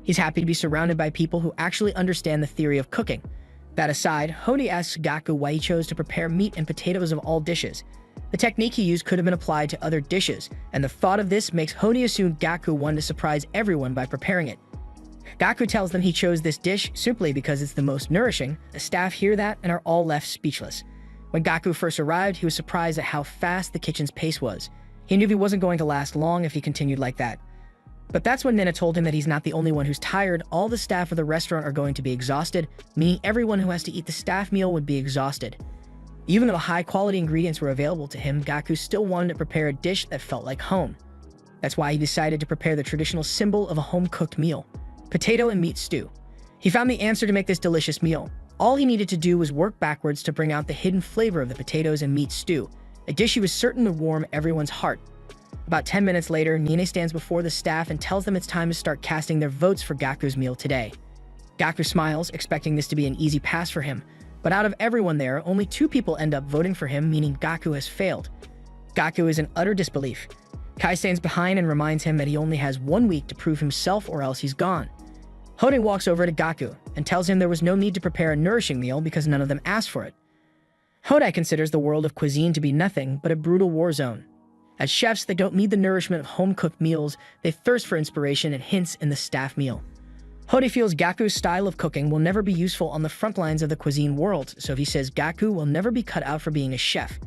He's happy to be surrounded by people who actually understand the theory of cooking. That aside, Hodi asks Gaku why he chose to prepare meat and potatoes of all dishes. The technique he used could have been applied to other dishes, and the thought of this makes Hodi assume Gaku wanted to surprise everyone by preparing it. Gaku tells them he chose this dish simply because it's the most nourishing. The staff hear that and are all left speechless. When Gaku first arrived, he was surprised at how fast the kitchen's pace was. He knew he wasn't going to last long if he continued like that. But that's when Nina told him that he's not the only one who's tired. All the staff of the restaurant are going to be exhausted, meaning everyone who has to eat the staff meal would be exhausted. Even though high-quality ingredients were available to him, Gaku still wanted to prepare a dish that felt like home. That's why he decided to prepare the traditional symbol of a home-cooked meal: potato and meat stew. He found the answer to make this delicious meal. All he needed to do was work backwards to bring out the hidden flavor of the potatoes and meat stew, a dish he was certain would warm everyone's heart. About 10 minutes later, Nine stands before the staff and tells them it's time to start casting their votes for Gaku's meal today. Gaku smiles, expecting this to be an easy pass for him, but out of everyone there, only 2 people end up voting for him, meaning Gaku has failed. Gaku is in utter disbelief. Kai stands behind and reminds him that he only has 1 week to prove himself or else he's gone. Hodi walks over to Gaku and tells him there was no need to prepare a nourishing meal because none of them asked for it. Hodi considers the world of cuisine to be nothing but a brutal war zone. As chefs, they don't need the nourishment of home-cooked meals, they thirst for inspiration and hints in the staff meal. Hodi feels Gaku's style of cooking will never be useful on the front lines of the cuisine world, so he says Gaku will never be cut out for being a chef.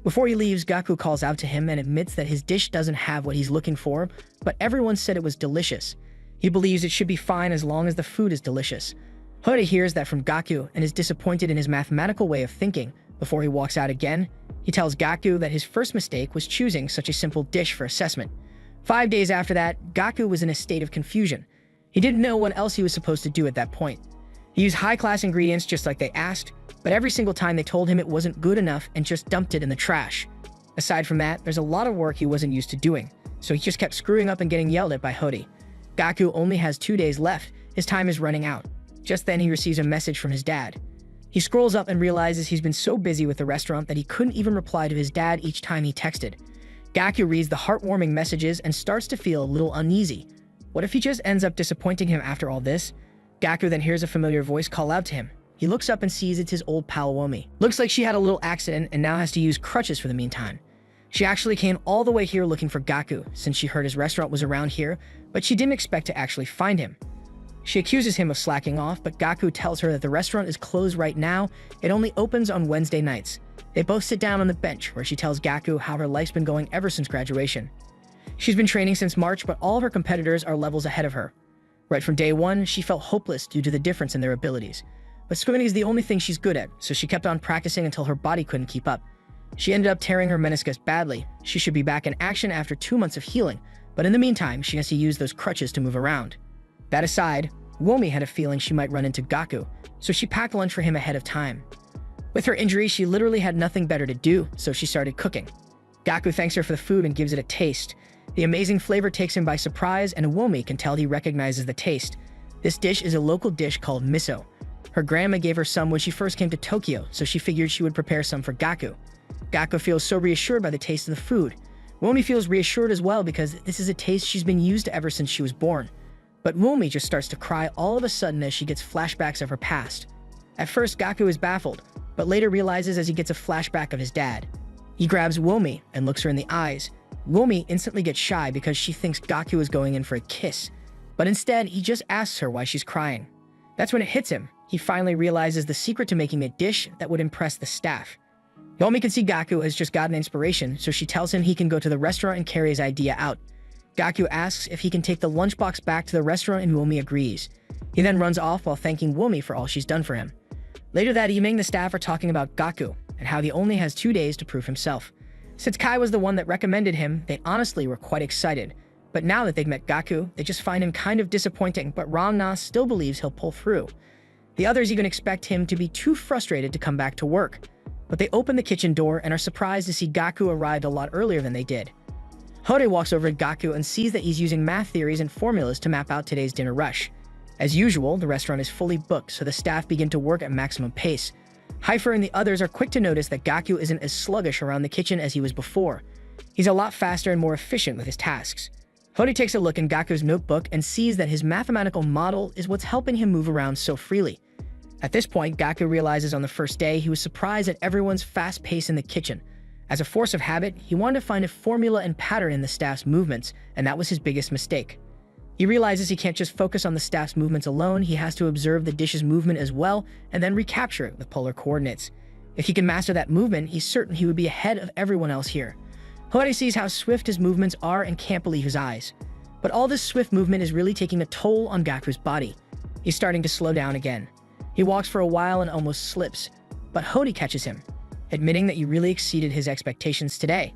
Before he leaves, Gaku calls out to him and admits that his dish doesn't have what he's looking for, but everyone said it was delicious. He believes it should be fine as long as the food is delicious. Hodi hears that from Gaku and is disappointed in his mathematical way of thinking. Before he walks out again, he tells Gaku that his first mistake was choosing such a simple dish for assessment. 5 days after that, Gaku was in a state of confusion. He didn't know what else he was supposed to do at that point. He used high-class ingredients just like they asked, but every single time they told him it wasn't good enough and just dumped it in the trash. Aside from that, there's a lot of work he wasn't used to doing, so he just kept screwing up and getting yelled at by Hodi. Gaku only has 2 days left. His time is running out. Just then he receives a message from his dad. He scrolls up and realizes he's been so busy with the restaurant that he couldn't even reply to his dad each time he texted. Gaku reads the heartwarming messages and starts to feel a little uneasy. What if he just ends up disappointing him after all this? Gaku then hears a familiar voice call out to him. He looks up and sees it's his old pal Womi. Looks like she had a little accident and now has to use crutches for the meantime. She actually came all the way here looking for Gaku, since she heard his restaurant was around here, but she didn't expect to actually find him. She accuses him of slacking off, but Gaku tells her that the restaurant is closed right now. It only opens on Wednesday nights. They both sit down on the bench, where she tells Gaku how her life's been going ever since graduation. She's been training since March, but all of her competitors are levels ahead of her. Right from day one, she felt hopeless due to the difference in their abilities. But swimming is the only thing she's good at, so she kept on practicing until her body couldn't keep up. She ended up tearing her meniscus badly. She should be back in action after 2 months of healing, but in the meantime, she has to use those crutches to move around. That aside, Womi had a feeling she might run into Gaku, so she packed lunch for him ahead of time. With her injury, she literally had nothing better to do, so she started cooking. Gaku thanks her for the food and gives it a taste. The amazing flavor takes him by surprise, and Womi can tell he recognizes the taste. This dish is a local dish called miso. Her grandma gave her some when she first came to Tokyo, so she figured she would prepare some for Gaku. Gaku feels so reassured by the taste of the food. Womi feels reassured as well because this is a taste she's been used to ever since she was born. But Womi just starts to cry all of a sudden as she gets flashbacks of her past. At first, Gaku is baffled, but later realizes as he gets a flashback of his dad. He grabs Womi and looks her in the eyes. Womi instantly gets shy because she thinks Gaku is going in for a kiss, but instead, he just asks her why she's crying. That's when it hits him. he finally realizes the secret to making a dish that would impress the staff. Yomi can see Gaku has just gotten inspiration, so she tells him he can go to the restaurant and carry his idea out. Gaku asks if he can take the lunchbox back to the restaurant and Wumi agrees. He then runs off while thanking Wumi for all she's done for him. Later that evening, the staff are talking about Gaku and how he only has 2 days to prove himself. Since Kai was the one that recommended him, they honestly were quite excited. But now that they've met Gaku, they just find him kind of disappointing, but Rangna still believes he'll pull through. The others even expect him to be too frustrated to come back to work. But they open the kitchen door and are surprised to see Gaku arrived a lot earlier than they did. Hode walks over to Gaku and sees that he's using math theories and formulas to map out today's dinner rush. As usual, the restaurant is fully booked, so the staff begin to work at maximum pace. Heifer and the others are quick to notice that Gaku isn't as sluggish around the kitchen as he was before. He's a lot faster and more efficient with his tasks. Hode takes a look in Gaku's notebook and sees that his mathematical model is what's helping him move around so freely. At this point, Gaku realizes on the first day he was surprised at everyone's fast pace in the kitchen. As a force of habit, he wanted to find a formula and pattern in the staff's movements, and that was his biggest mistake. He realizes he can't just focus on the staff's movements alone, he has to observe the dish's movement as well, and then recapture it with polar coordinates. If he can master that movement, he's certain he would be ahead of everyone else here. Hode sees how swift his movements are and can't believe his eyes. But all this swift movement is really taking a toll on Gaku's body. He's starting to slow down again. He walks for a while and almost slips, but Hode catches him, admitting that he really exceeded his expectations today.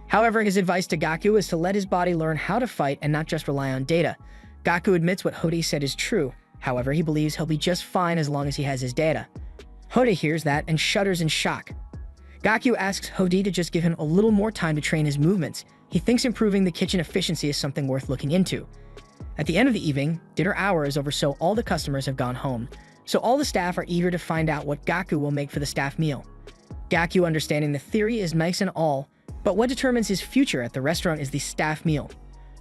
However, his advice to Gaku is to let his body learn how to fight and not just rely on data. Gaku admits what Hode said is true. However, he believes he'll be just fine as long as he has his data. Hode hears that and shudders in shock. Gaku asks Hode to just give him a little more time to train his movements. He thinks improving the kitchen efficiency is something worth looking into. At the end of the evening, dinner hour is over, so all the customers have gone home. So all the staff are eager to find out what Gaku will make for the staff meal. Gaku, understanding the theory, is nice and all, but what determines his future at the restaurant is the staff meal.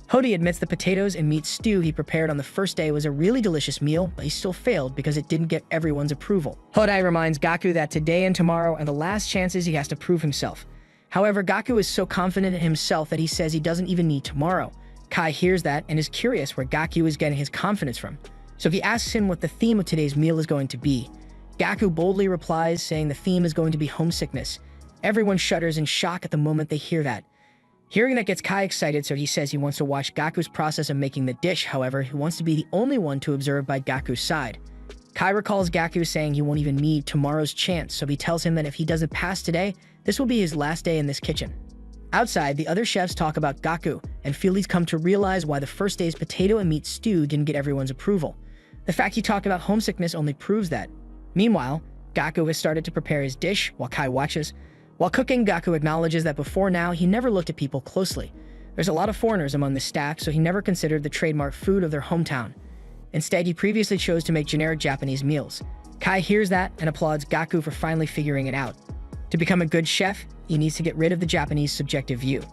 Hode admits the potatoes and meat stew he prepared on the first day was a really delicious meal, but he still failed because it didn't get everyone's approval. Hode reminds Gaku that today and tomorrow are the last chances he has to prove himself. However, Gaku is so confident in himself that he says he doesn't even need tomorrow. Kai hears that and is curious where Gaku is getting his confidence from. So he asks him what the theme of today's meal is going to be. Gaku boldly replies, saying the theme is going to be homesickness. Everyone shudders in shock at the moment they hear that. Hearing that gets Kai excited, so he says he wants to watch Gaku's process of making the dish. However, he wants to be the only one to observe by Gaku's side. Kai recalls Gaku saying he won't even need tomorrow's chance, so he tells him that if he doesn't pass today, this will be his last day in this kitchen. Outside, the other chefs talk about Gaku and feel he's come to realize why the first day's potato and meat stew didn't get everyone's approval. The fact he talked about homesickness only proves that. Meanwhile, Gaku has started to prepare his dish while Kai watches. While cooking, Gaku acknowledges that before now, he never looked at people closely. There's a lot of foreigners among the staff, so he never considered the trademark food of their hometown. Instead, he previously chose to make generic Japanese meals. Kai hears that and applauds Gaku for finally figuring it out. To become a good chef, he needs to get rid of the Japanese subjective view.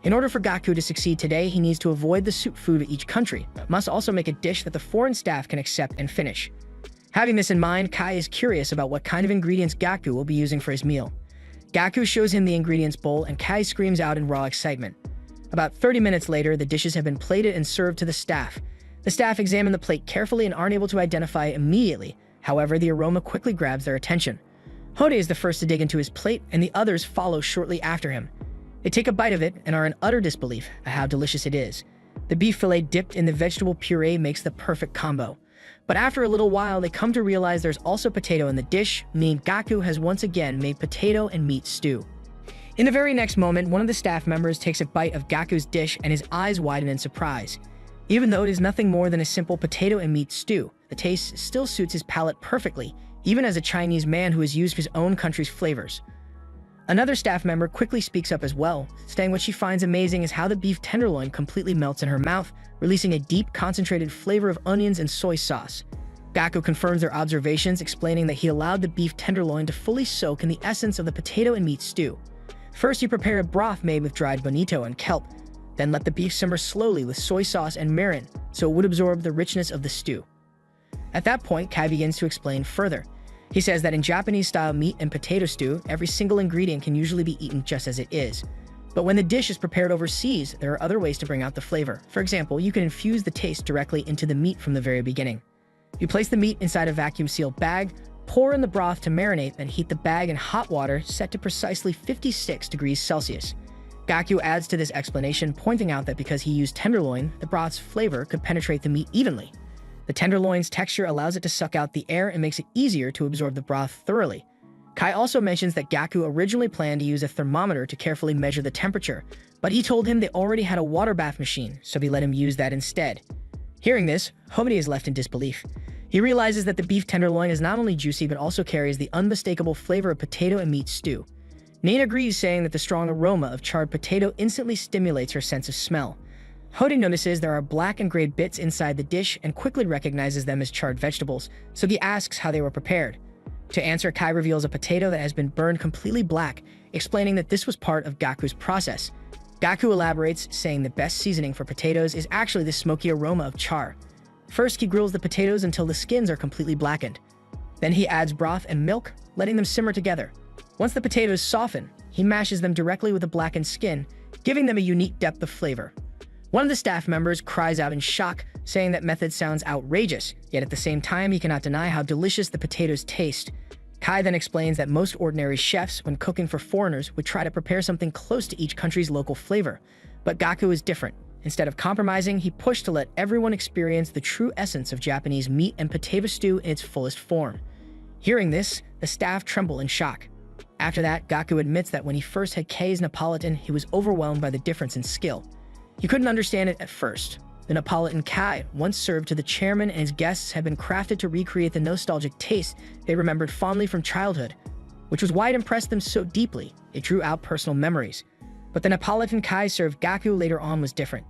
In order for Gaku to succeed today, he needs to avoid the soup food of each country, but must also make a dish that the foreign staff can accept and finish. Having this in mind, Kai is curious about what kind of ingredients Gaku will be using for his meal. Gaku shows him the ingredients bowl and Kai screams out in raw excitement. About 30 minutes later, the dishes have been plated and served to the staff. The staff examine the plate carefully and aren't able to identify it immediately. However, the aroma quickly grabs their attention. Hode is the first to dig into his plate, and the others follow shortly after him. They take a bite of it and are in utter disbelief at how delicious it is. The beef fillet dipped in the vegetable puree makes the perfect combo. But after a little while, they come to realize there's also potato in the dish, meaning Gaku has once again made potato and meat stew. In the very next moment, one of the staff members takes a bite of Gaku's dish and his eyes widen in surprise. Even though it is nothing more than a simple potato and meat stew, the taste still suits his palate perfectly, even as a Chinese man who has used his own country's flavors. Another staff member quickly speaks up as well, saying what she finds amazing is how the beef tenderloin completely melts in her mouth, releasing a deep, concentrated flavor of onions and soy sauce. Gaku confirms their observations, explaining that he allowed the beef tenderloin to fully soak in the essence of the potato and meat stew. First, he prepared a broth made with dried bonito and kelp, then let the beef simmer slowly with soy sauce and mirin, so it would absorb the richness of the stew. At that point, Kai begins to explain further. He says that in Japanese-style meat and potato stew, every single ingredient can usually be eaten just as it is. But when the dish is prepared overseas, there are other ways to bring out the flavor. For example, you can infuse the taste directly into the meat from the very beginning. You place the meat inside a vacuum-sealed bag, pour in the broth to marinate, then heat the bag in hot water set to precisely 56 degrees Celsius. Gaku adds to this explanation, pointing out that because he used tenderloin, the broth's flavor could penetrate the meat evenly. The tenderloin's texture allows it to suck out the air and makes it easier to absorb the broth thoroughly. Kai also mentions that Gaku originally planned to use a thermometer to carefully measure the temperature, but he told him they already had a water bath machine, so he let him use that instead. Hearing this, Homedy is left in disbelief. He realizes that the beef tenderloin is not only juicy but also carries the unmistakable flavor of potato and meat stew. Nate agrees, saying that the strong aroma of charred potato instantly stimulates her sense of smell. Hody notices there are black and gray bits inside the dish and quickly recognizes them as charred vegetables, so he asks how they were prepared. To answer, Kai reveals a potato that has been burned completely black, explaining that this was part of Gaku's process. Gaku elaborates, saying the best seasoning for potatoes is actually the smoky aroma of char. First, he grills the potatoes until the skins are completely blackened. Then he adds broth and milk, letting them simmer together. Once the potatoes soften, he mashes them directly with the blackened skin, giving them a unique depth of flavor. One of the staff members cries out in shock, saying that method sounds outrageous, yet at the same time he cannot deny how delicious the potatoes taste. Kai then explains that most ordinary chefs, when cooking for foreigners, would try to prepare something close to each country's local flavor. But Gaku is different. Instead of compromising, he pushed to let everyone experience the true essence of Japanese meat and potato stew in its fullest form. Hearing this, the staff tremble in shock. After that, Gaku admits that when he first had Kei's Napolitan, he was overwhelmed by the difference in skill. He couldn't understand it at first. The Napolitan Kai, once served to the chairman and his guests, had been crafted to recreate the nostalgic taste they remembered fondly from childhood, which was why it impressed them so deeply. It drew out personal memories. But the Napolitan Kai served Gaku later on was different.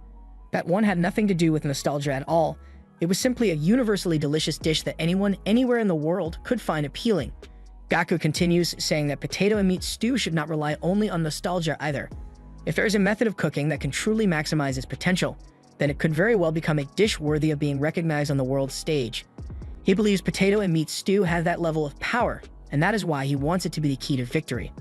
That one had nothing to do with nostalgia at all. It was simply a universally delicious dish that anyone, anywhere in the world, could find appealing. Gaku continues, saying that potato and meat stew should not rely only on nostalgia either. If there is a method of cooking that can truly maximize its potential, then it could very well become a dish worthy of being recognized on the world stage. He believes potato and meat stew has that level of power, and that is why he wants it to be the key to victory.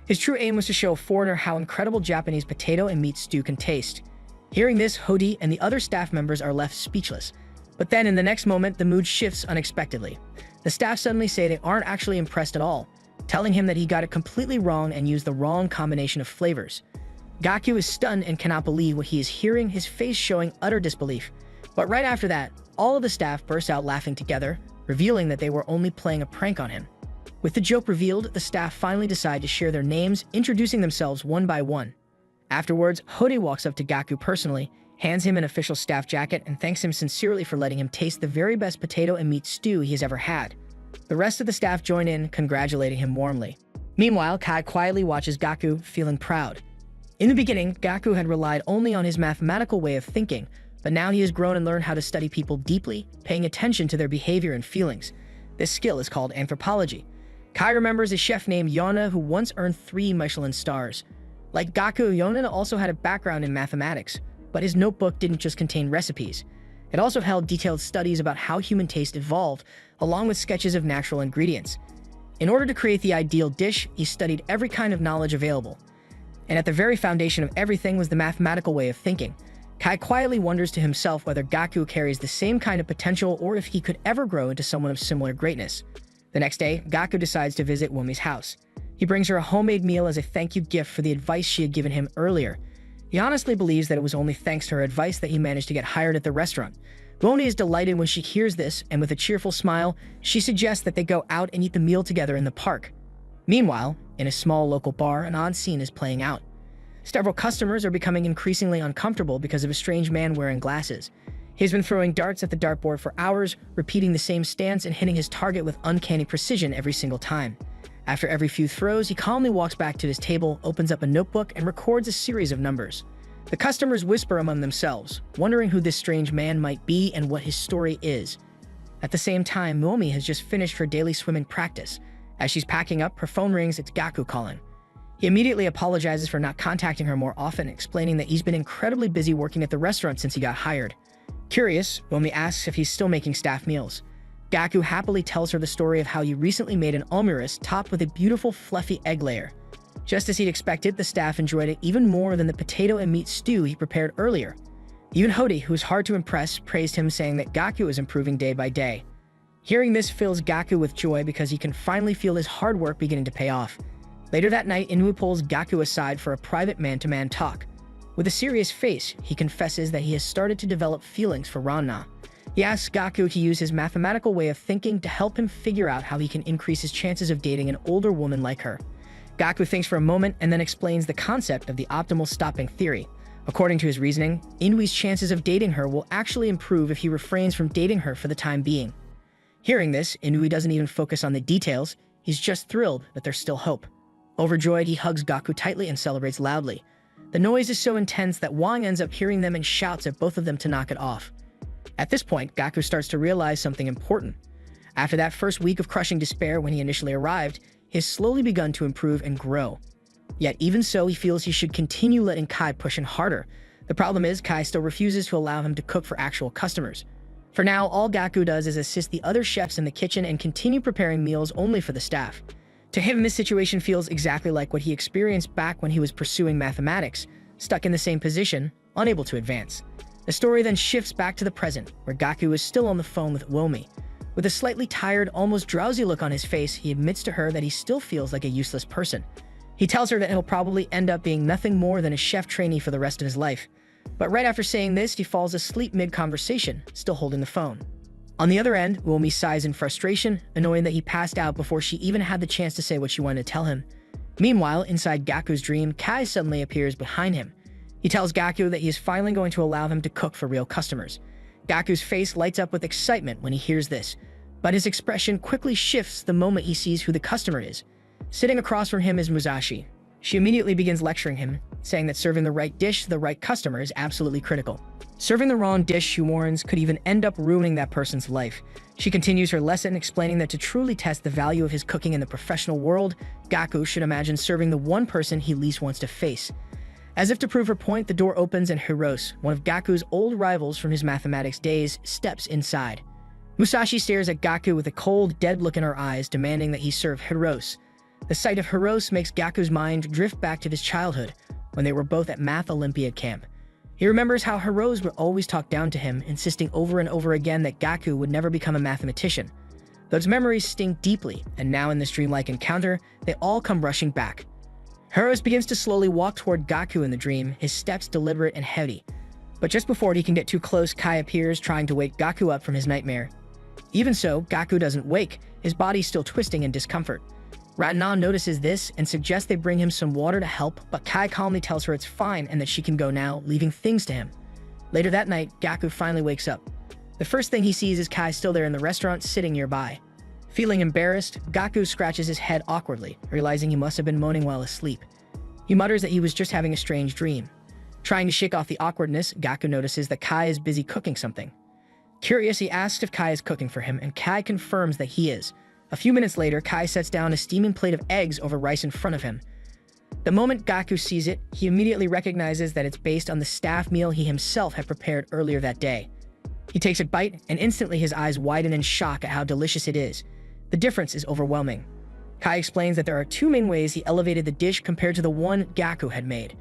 His true aim was to show a foreigner how incredible Japanese potato and meat stew can taste. Hearing this, Hody and the other staff members are left speechless. But then in the next moment, the mood shifts unexpectedly. The staff suddenly say they aren't actually impressed at all, telling him that he got it completely wrong and used the wrong combination of flavors. Gaku is stunned and cannot believe what he is hearing, his face showing utter disbelief. But right after that, all of the staff burst out laughing together, revealing that they were only playing a prank on him. With the joke revealed, the staff finally decide to share their names, introducing themselves one by one. Afterwards, Hody walks up to Gaku personally, hands him an official staff jacket, and thanks him sincerely for letting him taste the very best potato and meat stew he has ever had. The rest of the staff join in, congratulating him warmly. Meanwhile, Kai quietly watches Gaku, feeling proud. In the beginning, Gaku had relied only on his mathematical way of thinking, but now he has grown and learned how to study people deeply, paying attention to their behavior and feelings. This skill is called anthropology. Kai remembers a chef named Yona who once earned 3 Michelin stars. Like Gaku, Yona also had a background in mathematics, but his notebook didn't just contain recipes. It also held detailed studies about how human taste evolved, along with sketches of natural ingredients. In order to create the ideal dish, he studied every kind of knowledge available. And at the very foundation of everything was the mathematical way of thinking. Kai quietly wonders to himself whether Gaku carries the same kind of potential or if he could ever grow into someone of similar greatness. The next day, Gaku decides to visit Womi's house. He brings her a homemade meal as a thank you gift for the advice she had given him earlier. He honestly believes that it was only thanks to her advice that he managed to get hired at the restaurant. Womi is delighted when she hears this, and with a cheerful smile, she suggests that they go out and eat the meal together in the park. Meanwhile, in a small local bar, an odd scene is playing out. Several customers are becoming increasingly uncomfortable because of a strange man wearing glasses. He's been throwing darts at the dartboard for hours, repeating the same stance and hitting his target with uncanny precision every single time. After every few throws, he calmly walks back to his table, opens up a notebook, and records a series of numbers. The customers whisper among themselves, wondering who this strange man might be and what his story is. At the same time, Momi has just finished her daily swimming practice. As she's packing up, her phone rings. It's Gaku calling. He immediately apologizes for not contacting her more often, explaining that he's been incredibly busy working at the restaurant since he got hired. Curious, Momi asks if he's still making staff meals. Gaku happily tells her the story of how he recently made an omuris topped with a beautiful fluffy egg layer. Just as he'd expected, the staff enjoyed it even more than the potato and meat stew he prepared earlier. Even Hody, who is hard to impress, praised him, saying that Gaku is improving day by day. Hearing this fills Gaku with joy because he can finally feel his hard work beginning to pay off. Later that night, Inui pulls Gaku aside for a private man-to-man talk. With a serious face, he confesses that he has started to develop feelings for Ranna. He asks Gaku to use his mathematical way of thinking to help him figure out how he can increase his chances of dating an older woman like her. Gaku thinks for a moment and then explains the concept of the optimal stopping theory. According to his reasoning, Inui's chances of dating her will actually improve if he refrains from dating her for the time being. Hearing this, Inui doesn't even focus on the details, he's just thrilled that there's still hope. Overjoyed, he hugs Gaku tightly and celebrates loudly. The noise is so intense that Wang ends up hearing them and shouts at both of them to knock it off. At this point, Gaku starts to realize something important. After that first week of crushing despair when he initially arrived, he has slowly begun to improve and grow. Yet even so, he feels he should continue letting Kai push him harder. The problem is, Kai still refuses to allow him to cook for actual customers. For now, all Gaku does is assist the other chefs in the kitchen and continue preparing meals only for the staff. To him, this situation feels exactly like what he experienced back when he was pursuing mathematics, stuck in the same position, unable to advance. The story then shifts back to the present, where Gaku is still on the phone with Womi. With a slightly tired, almost drowsy look on his face, he admits to her that he still feels like a useless person. He tells her that he'll probably end up being nothing more than a chef trainee for the rest of his life. But right after saying this, he falls asleep mid-conversation, still holding the phone. On the other end, Womi sighs in frustration, annoying that he passed out before she even had the chance to say what she wanted to tell him. Meanwhile, inside Gaku's dream, Kai suddenly appears behind him. He tells Gaku that he is finally going to allow him to cook for real customers. Gaku's face lights up with excitement when he hears this, but his expression quickly shifts the moment he sees who the customer is. Sitting across from him is Musashi. She immediately begins lecturing him, saying that serving the right dish to the right customer is absolutely critical. Serving the wrong dish, she warns, could even end up ruining that person's life. She continues her lesson, explaining that to truly test the value of his cooking in the professional world, Gaku should imagine serving the one person he least wants to face. As if to prove her point, the door opens and Hirose, one of Gaku's old rivals from his mathematics days, steps inside. Musashi stares at Gaku with a cold, dead look in her eyes, demanding that he serve Hirose. The sight of Hirose makes Gaku's mind drift back to his childhood, when they were both at Math Olympiad camp. He remembers how Hirose would always talk down to him, insisting over and over again that Gaku would never become a mathematician. Those memories sting deeply, and now in this dreamlike encounter, they all come rushing back. Hirose begins to slowly walk toward Gaku in the dream, his steps deliberate and heavy. But just before he can get too close, Kai appears, trying to wake Gaku up from his nightmare. Even so, Gaku doesn't wake, his body still twisting in discomfort. Ranna notices this and suggests they bring him some water to help, but Kai calmly tells her it's fine and that she can go now, leaving things to him. Later that night, Gaku finally wakes up. The first thing he sees is Kai still there in the restaurant, sitting nearby. Feeling embarrassed, Gaku scratches his head awkwardly, realizing he must have been moaning while asleep. He mutters that he was just having a strange dream. Trying to shake off the awkwardness, Gaku notices that Kai is busy cooking something. Curious, he asks if Kai is cooking for him, and Kai confirms that he is. A few minutes later, Kai sets down a steaming plate of eggs over rice in front of him. The moment Gaku sees it, he immediately recognizes that it's based on the staff meal he himself had prepared earlier that day. He takes a bite, and instantly his eyes widen in shock at how delicious it is. The difference is overwhelming. Kai explains that there are two main ways he elevated the dish compared to the one Gaku had made.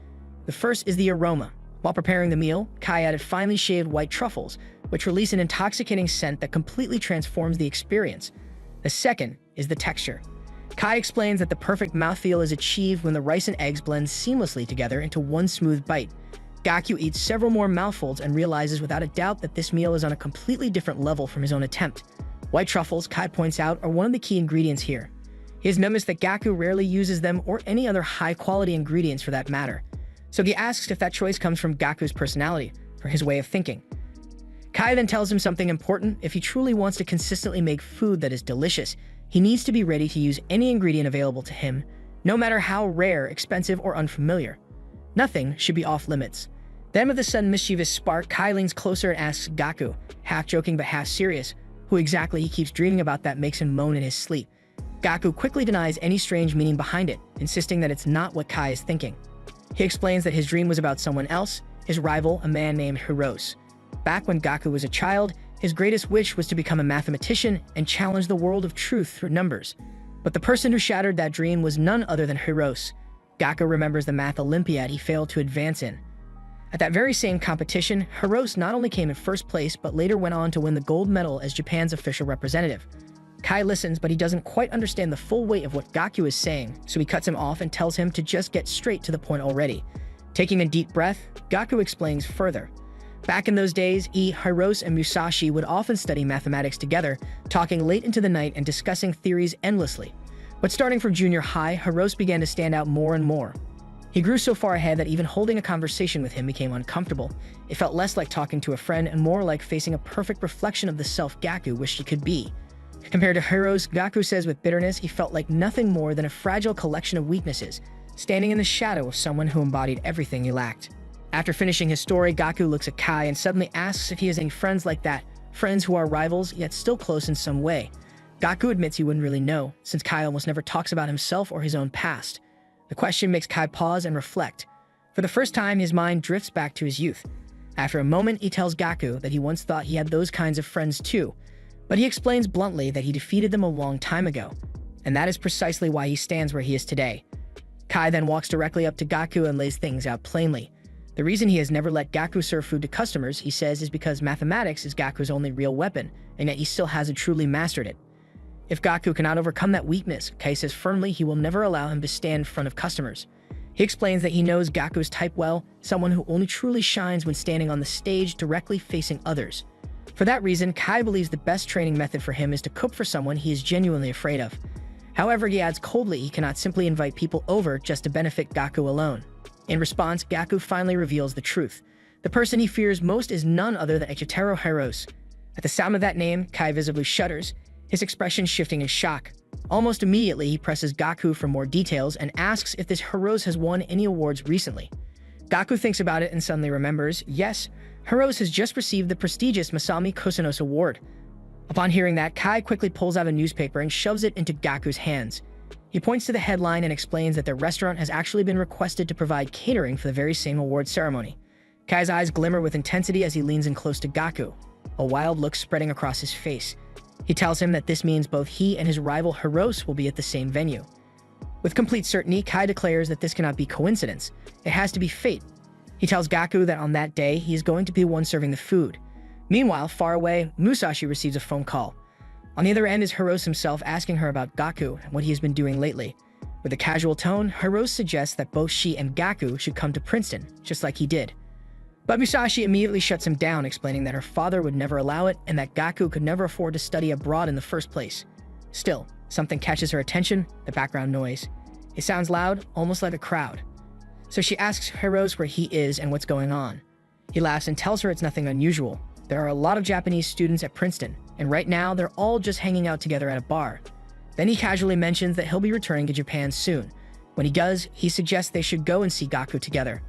The first is the aroma. While preparing the meal, Kai added finely shaved white truffles, which release an intoxicating scent that completely transforms the experience. The second is the texture. Kai explains that the perfect mouthfeel is achieved when the rice and eggs blend seamlessly together into one smooth bite. Gaku eats several more mouthfuls and realizes without a doubt that this meal is on a completely different level from his own attempt. White truffles, Kai points out, are one of the key ingredients here. He has noticed that Gaku rarely uses them or any other high-quality ingredients for that matter. So he asks if that choice comes from Gaku's personality, or his way of thinking. Kai then tells him something important: if he truly wants to consistently make food that is delicious, he needs to be ready to use any ingredient available to him, no matter how rare, expensive, or unfamiliar. Nothing should be off-limits. Then with a sudden mischievous spark, Kai leans closer and asks Gaku, half joking but half serious, who exactly he keeps dreaming about that makes him moan in his sleep. Gaku quickly denies any strange meaning behind it, insisting that it's not what Kai is thinking. He explains that his dream was about someone else, his rival, a man named Hirose. Back when Gaku was a child, his greatest wish was to become a mathematician and challenge the world of truth through numbers. But the person who shattered that dream was none other than Hirose. Gaku remembers the Math Olympiad he failed to advance in. At that very same competition, Hirose not only came in first place, but later went on to win the gold medal as Japan's official representative. Kai listens, but he doesn't quite understand the full weight of what Gaku is saying, so he cuts him off and tells him to just get straight to the point already. Taking a deep breath, Gaku explains further. Back in those days, Hirose and Musashi would often study mathematics together, talking late into the night and discussing theories endlessly. But starting from junior high, Hirose began to stand out more and more. He grew so far ahead that even holding a conversation with him became uncomfortable. It felt less like talking to a friend and more like facing a perfect reflection of the self Gaku wished he could be. Compared to Hirose, Gaku says with bitterness he felt like nothing more than a fragile collection of weaknesses, standing in the shadow of someone who embodied everything he lacked. After finishing his story, Gaku looks at Kai and suddenly asks if he has any friends like that, friends who are rivals yet still close in some way. Gaku admits he wouldn't really know, since Kai almost never talks about himself or his own past. The question makes Kai pause and reflect. For the first time, his mind drifts back to his youth. After a moment, he tells Gaku that he once thought he had those kinds of friends too, but he explains bluntly that he defeated them a long time ago, and that is precisely why he stands where he is today. Kai then walks directly up to Gaku and lays things out plainly. The reason he has never let Gaku serve food to customers, he says, is because mathematics is Gaku's only real weapon, and yet he still hasn't truly mastered it. If Gaku cannot overcome that weakness, Kai says firmly he will never allow him to stand in front of customers. He explains that he knows Gaku's type well, someone who only truly shines when standing on the stage directly facing others. For that reason, Kai believes the best training method for him is to cook for someone he is genuinely afraid of. However, he adds coldly he cannot simply invite people over just to benefit Gaku alone. In response, Gaku finally reveals the truth. The person he fears most is none other than Eiichitaro Hirose. At the sound of that name, Kai visibly shudders, his expression shifting in shock. Almost immediately, he presses Gaku for more details and asks if this Hirose has won any awards recently. Gaku thinks about it and suddenly remembers, yes, Hirose has just received the prestigious Masami Kusunos Award. Upon hearing that, Kai quickly pulls out a newspaper and shoves it into Gaku's hands. He points to the headline and explains that their restaurant has actually been requested to provide catering for the very same award ceremony. Kai's eyes glimmer with intensity as he leans in close to Gaku, a wild look spreading across his face. He tells him that this means both he and his rival Hirose will be at the same venue. With complete certainty, Kai declares that this cannot be coincidence. It has to be fate. He tells Gaku that on that day, he is going to be the one serving the food. Meanwhile, far away, Musashi receives a phone call. On the other end is Hirose himself asking her about Gaku and what he has been doing lately. With a casual tone, Hirose suggests that both she and Gaku should come to Princeton, just like he did. But Musashi immediately shuts him down, explaining that her father would never allow it and that Gaku could never afford to study abroad in the first place. Still, something catches her attention, the background noise. It sounds loud, almost like a crowd. So she asks Hirose where he is and what's going on. He laughs and tells her it's nothing unusual. There are a lot of Japanese students at Princeton, and right now they're all just hanging out together at a bar. Then he casually mentions that he'll be returning to Japan soon. When he does, he suggests they should go and see Gaku together.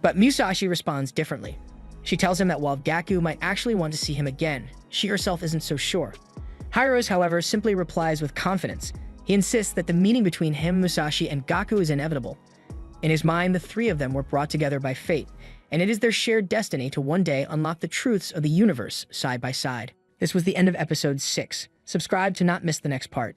But Musashi responds differently. She tells him that while Gaku might actually want to see him again, she herself isn't so sure. Hirose, however, simply replies with confidence. He insists that the meeting between him, Musashi, and Gaku is inevitable. In his mind, the three of them were brought together by fate, and it is their shared destiny to one day unlock the truths of the universe side by side. This was the end of episode 6. Subscribe to not miss the next part.